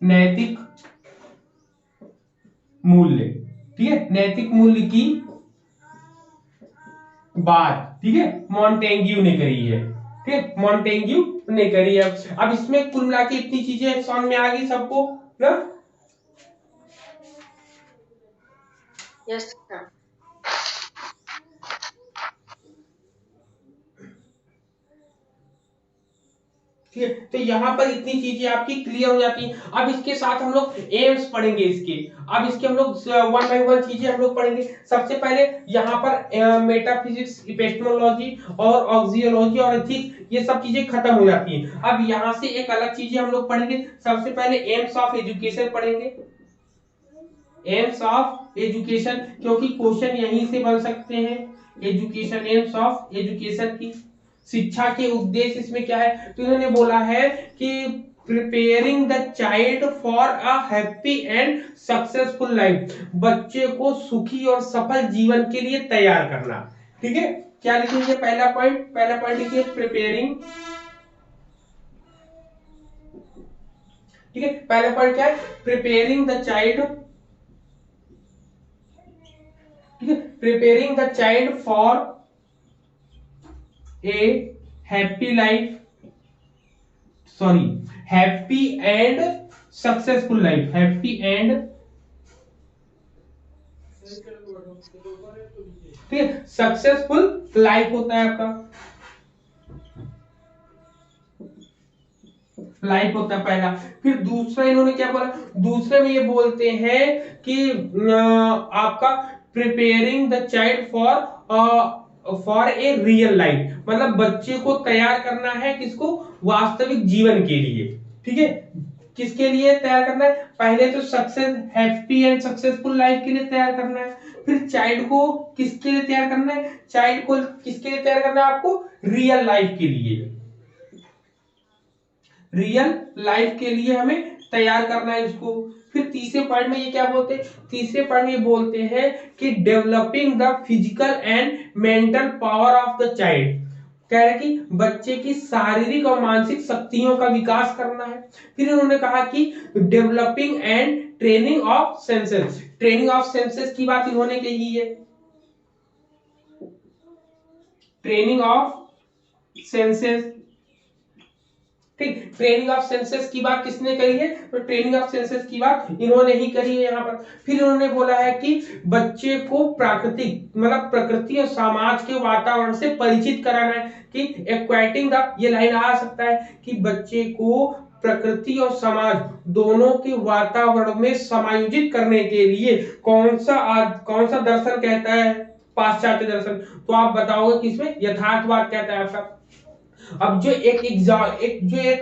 नैतिक मूल्य, ठीक है, नैतिक मूल्य की बात, ठीक है, मोंटेग्यू ने करी है, ठीक है, मोंटेग्यू ने करी है। अब इसमें कुल मिला के इतनी चीजें समझ में आ गई सबको ना? Yes sir. ठीक है, तो यहाँ पर इतनी चीजें आपकी क्लियर हो जाती हैं। अब इसके साथ हम लोग एम्स पढ़ेंगे इसके, अब इसके हम लोग 1 बाय 1 चीजें हम लोग पढ़ेंगे। सबसे पहले यहाँ पर मेटाफिजिक्स, इपिस्टेमोलॉजी और ऑक्सियोलॉजी और एथिक्स, ये सब चीजें खत्म हो जाती हैं। अब यहाँ से एक अलग चीजें हम लोग पढ़ेंगे। सबसे पहले एम्स ऑफ एजुकेशन पढ़ेंगे, एम्स ऑफ एजुकेशन, क्योंकि क्वेश्चन यहीं से बन सकते हैं। एजुकेशन, एम्स ऑफ एजुकेशन की शिक्षा के उद्देश्य इसमें क्या है, तो इन्होंने बोला है कि preparing the child for a happy and successful life, बच्चे को सुखी और सफल जीवन के लिए तैयार करना। ठीक है, क्या लिखेंगे? पहला पॉइंट लिखिए प्रिपेयरिंग, ठीक है, पहला पॉइंट क्या है? प्रिपेयरिंग द चाइल्ड, ठीक है, preparing the child for a happy life, sorry, happy and successful life, happy and, ठीक है, सक्सेसफुल लाइफ होता है आपका, लाइफ होता है पहला। फिर दूसरा इन्होंने क्या बोला, दूसरे में ये बोलते हैं कि आपका preparing the child for a real life, मतलब बच्चे को तैयार करना है किसको? वास्तविक जीवन के लिए। ठीक है, किसके लिए तैयार करना है? पहले तो success, happy and successful life के लिए तैयार करना है। फिर चाइल्ड को किसके लिए तैयार करना है? चाइल्ड को किसके लिए तैयार करना है आपको? रियल लाइफ के लिए, रियल लाइफ के लिए हमें तैयार करना है इसको। फिर तीसरे पॉइंट में ये क्या बोलते हैं? तीसरे पॉइंट में ये बोलते हैं कि developing the physical and mental power of the child, कह रहे कि बच्चे की शारीरिक और मानसिक शक्तियों का विकास करना है। फिर उन्होंने कहा कि developing and training of senses, training of senses की बात इन्होंने कही है, ट्रेनिंग ऑफ सेंसेस, ठीक, ट्रेनिंग ऑफ सेंसेस की बात किसने करी है? तो ट्रेनिंग ऑफ सेंसेस की बात इन्होंने ही करी है यहाँ पर। फिर उन्होंने बोला है कि बच्चे को प्राकृतिक, मतलब प्रकृति और समाज के वातावरण से परिचित कराना है, कि एक्वाइटिंग द, ये लाइन आ सकता है कि बच्चे को प्रकृति और समाज दोनों के वातावरण में समायोजित करने के लिए कौन सा दर्शन कहता है? पाश्चात्य दर्शन। तो आप बताओगे किसमें? यथार्थवाद कहता है आपका। अब जो एक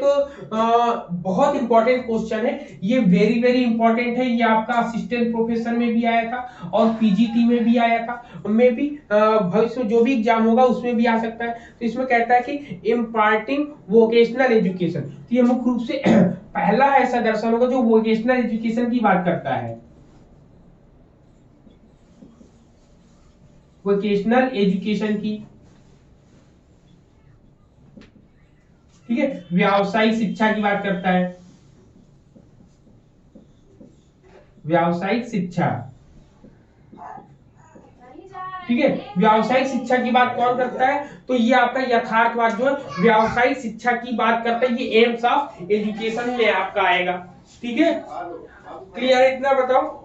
बहुत इंपॉर्टेंट क्वेश्चन है, ये वेरी वेरी इंपॉर्टेंट है, ये आपका असिस्टेंट प्रोफेसर में भी आया था और पीजीटी में भी आया था, में भी भविष्य में जो भी एग्जाम होगा उसमें भी आ सकता है। तो इसमें कहता है कि इम्पार्टिंग वोकेशनल एजुकेशन, तो ये मुख्य रूप से पहला ऐसा दर्शन होगा जो वोकेशनल एजुकेशन की बात करता है, वोकेशनल एजुकेशन की, ठीक है, व्यावसायिक शिक्षा की बात करता है, व्यावसायिक शिक्षा, ठीक है, व्यावसायिक शिक्षा की बात कौन करता है? तो ये आपका यथार्थवाद जो है व्यावसायिक शिक्षा की बात करता है, ये एम्स ऑफ एजुकेशन में आपका आएगा। ठीक है, क्लियर है? इतना बताओ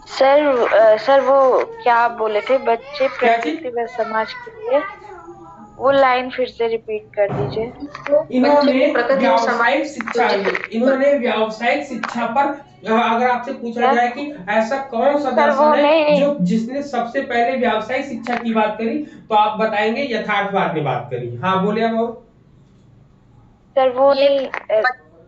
सर वो क्या बोले थे? बच्चे प्रकृति व समाज के लिए, वो लाइन फिर से रिपीट कर दीजिए। इन्होंने व्यावसायिक शिक्षा, इन्होंने व्यावसायिक शिक्षा पर अगर आपसे पूछा जाए कि ऐसा कौन सा दर्शन है जो जिसने सबसे पहले व्यावसायिक शिक्षा की बात करी, तो आप बताएंगे यथार्थवाद ने बात करी। हाँ बोले अब। सर वो ये नहीं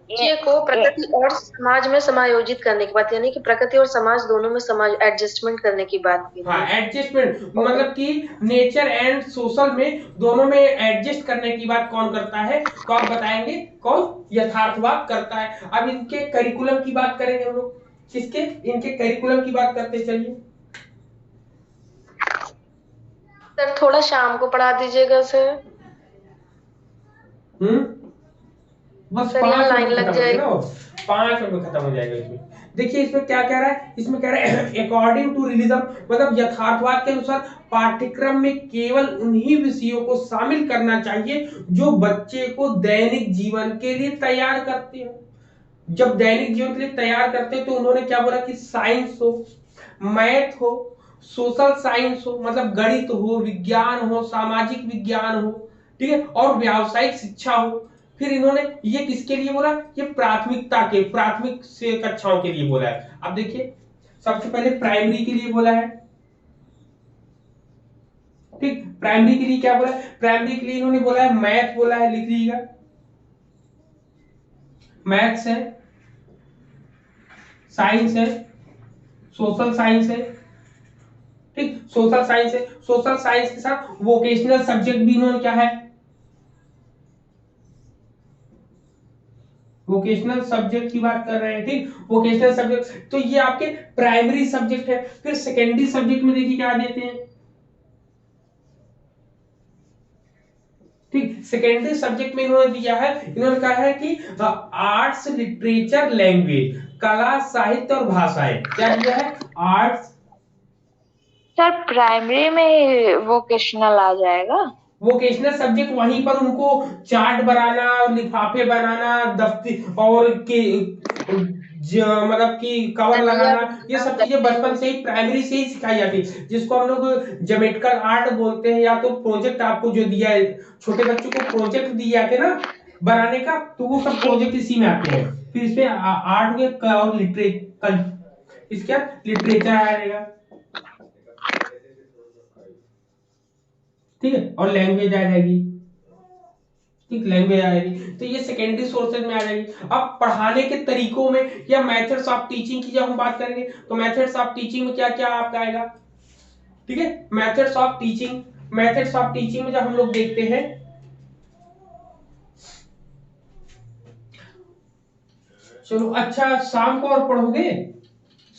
बच्चे को प्रकृति और समाज में समायोजित करने की बात, यानी कि प्रकृति और समाज दोनों में समाज एडजस्टमेंट करने की बात की हाँ, है। एडजस्टमेंट मतलब कि नेचर एंड सोशल में दोनों में एडजस्ट करने की बात कौन करता है, तो आप बताएंगे कौन? यथार्थवाद करता है। अब इनके करिकुलम की बात करेंगे हम लोग, किसके? इनके करिकुलम की बात करते चलिए। सर थोड़ा शाम को पढ़ा दीजिएगा सर। बस सर 5 यहाँ मिनट लाइन में लग खत्म हो जाएगा जाएगी। ना, 5 मिनट में खत्म हो जाएगा। इसमें देखिए, इसमें क्या कह रहा है, इसमें कह रहा है अकॉर्डिंग टू रिलीजम, मतलब यथार्थवाद के अनुसार पाठ्यक्रम में केवल उन्हीं विषयों को शामिल करना चाहिए जो बच्चे को दैनिक जीवन के लिए तैयार करते हो। जब दैनिक जीवन के लिए तैयार करते हैं तो उन्होंने क्या बोला कि साइंस हो, मैथ हो, सोशल साइंस हो, मतलब गणित हो, विज्ञान हो, सामाजिक विज्ञान हो, ठीक है, और व्यावसायिक शिक्षा हो। फिर इन्होंने ये किसके लिए बोला? ये प्राथमिक से कक्षाओं के लिए बोला है। अब देखिए, सबसे पहले प्राइमरी के लिए बोला है, ठीक। प्राइमरी के लिए क्या बोला है? प्राइमरी के लिए इन्होंने बोला है मैथ बोला है, लिख लीजिएगा, मैथ्स है, साइंस है, सोशल साइंस है, ठीक। सोशल साइंस है, सोशल साइंस के साथ वोकेशनल सब्जेक्ट भी इन्होंने क्या है? वोकेशनल सब्जेक्ट की बात कर रहे हैं, ठीक। वोकेशनल सब्जेक्ट, तो ये आपके प्राइमरी सब्जेक्ट है। फिर सेकेंडरी सब्जेक्ट में देखिए क्या देते हैं, ठीक। सेकेंडरी सब्जेक्ट में इन्होंने दिया है, इन्होंने कहा है कि आर्ट्स, लिटरेचर, लैंग्वेज, कला, साहित्य और भाषाएं। क्या दिया है? आर्ट्स। सर प्राइमरी में वोकेशनल आ जाएगा। वोकेशनल सब्जेक्ट वहीं पर उनको चार्ट बनाना, लिफाफे बनाना, दफ्तर और के मतलब कि कवर लगाना, ये सब चीजें बचपन से ही, प्राइमरी से ही सिखाई जाती है, जिसको हम लोग ज्योमेट्रिकल आर्ट बोलते हैं। या तो प्रोजेक्ट आपको जो दिया है, छोटे बच्चों को प्रोजेक्ट दिए जाते ना बनाने का, तो वो सब प्रोजेक्ट इसी में आते हैं। फिर इसमें आर्ट में और लिटरेचर, इसके लिटरेचर आएगा, ठीक है, और लैंग्वेज आ जाएगी, ठीक, लैंग्वेज आ जाएगी। तो ये सेकेंडरी सोर्सेज में आ जाएगी। अब पढ़ाने के तरीकों में या मेथड्स ऑफ टीचिंग की जब हम बात करेंगे, तो मेथड्स ऑफ टीचिंग में क्या क्या आपका आएगा, ठीक है। Methods of teaching, methods of teaching में जब हम लोग देखते हैं, चलो अच्छा, शाम को और पढ़ोगे?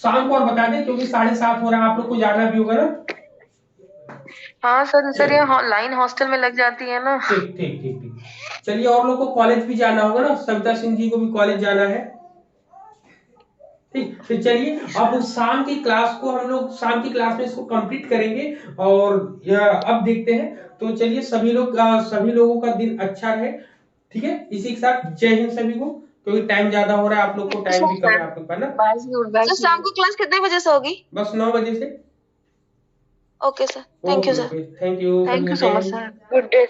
शाम को और बता दें, क्योंकि 7:30 हो रहा है, आप लोग को जाना भी होगा ना। हाँ सर ये लाइन हॉस्टल में लग जाती है ना। ठीक ठीक ठीक ठीक, चलिए, और लोग को कॉलेज भी जाना होगा ना, सविता सिंह जी को भी कॉलेज जाना है, ठीक। तो चलिए, अब शाम की क्लास को हम लोग शाम की क्लास में इसको कंप्लीट करेंगे, और अब देखते हैं। तो चलिए, सभी लोगों का दिन अच्छा रहे, ठीक है। इसी के साथ जय हिंद सभी को, क्योंकि टाइम ज्यादा हो रहा है, आप लोग को टाइम भी कम है आप लोग का ना। सर शाम को क्लास कितने बजे से होगी? बस 9 बजे से। Okay sir, thank you sir. Thank you thank you so much sir. Good day.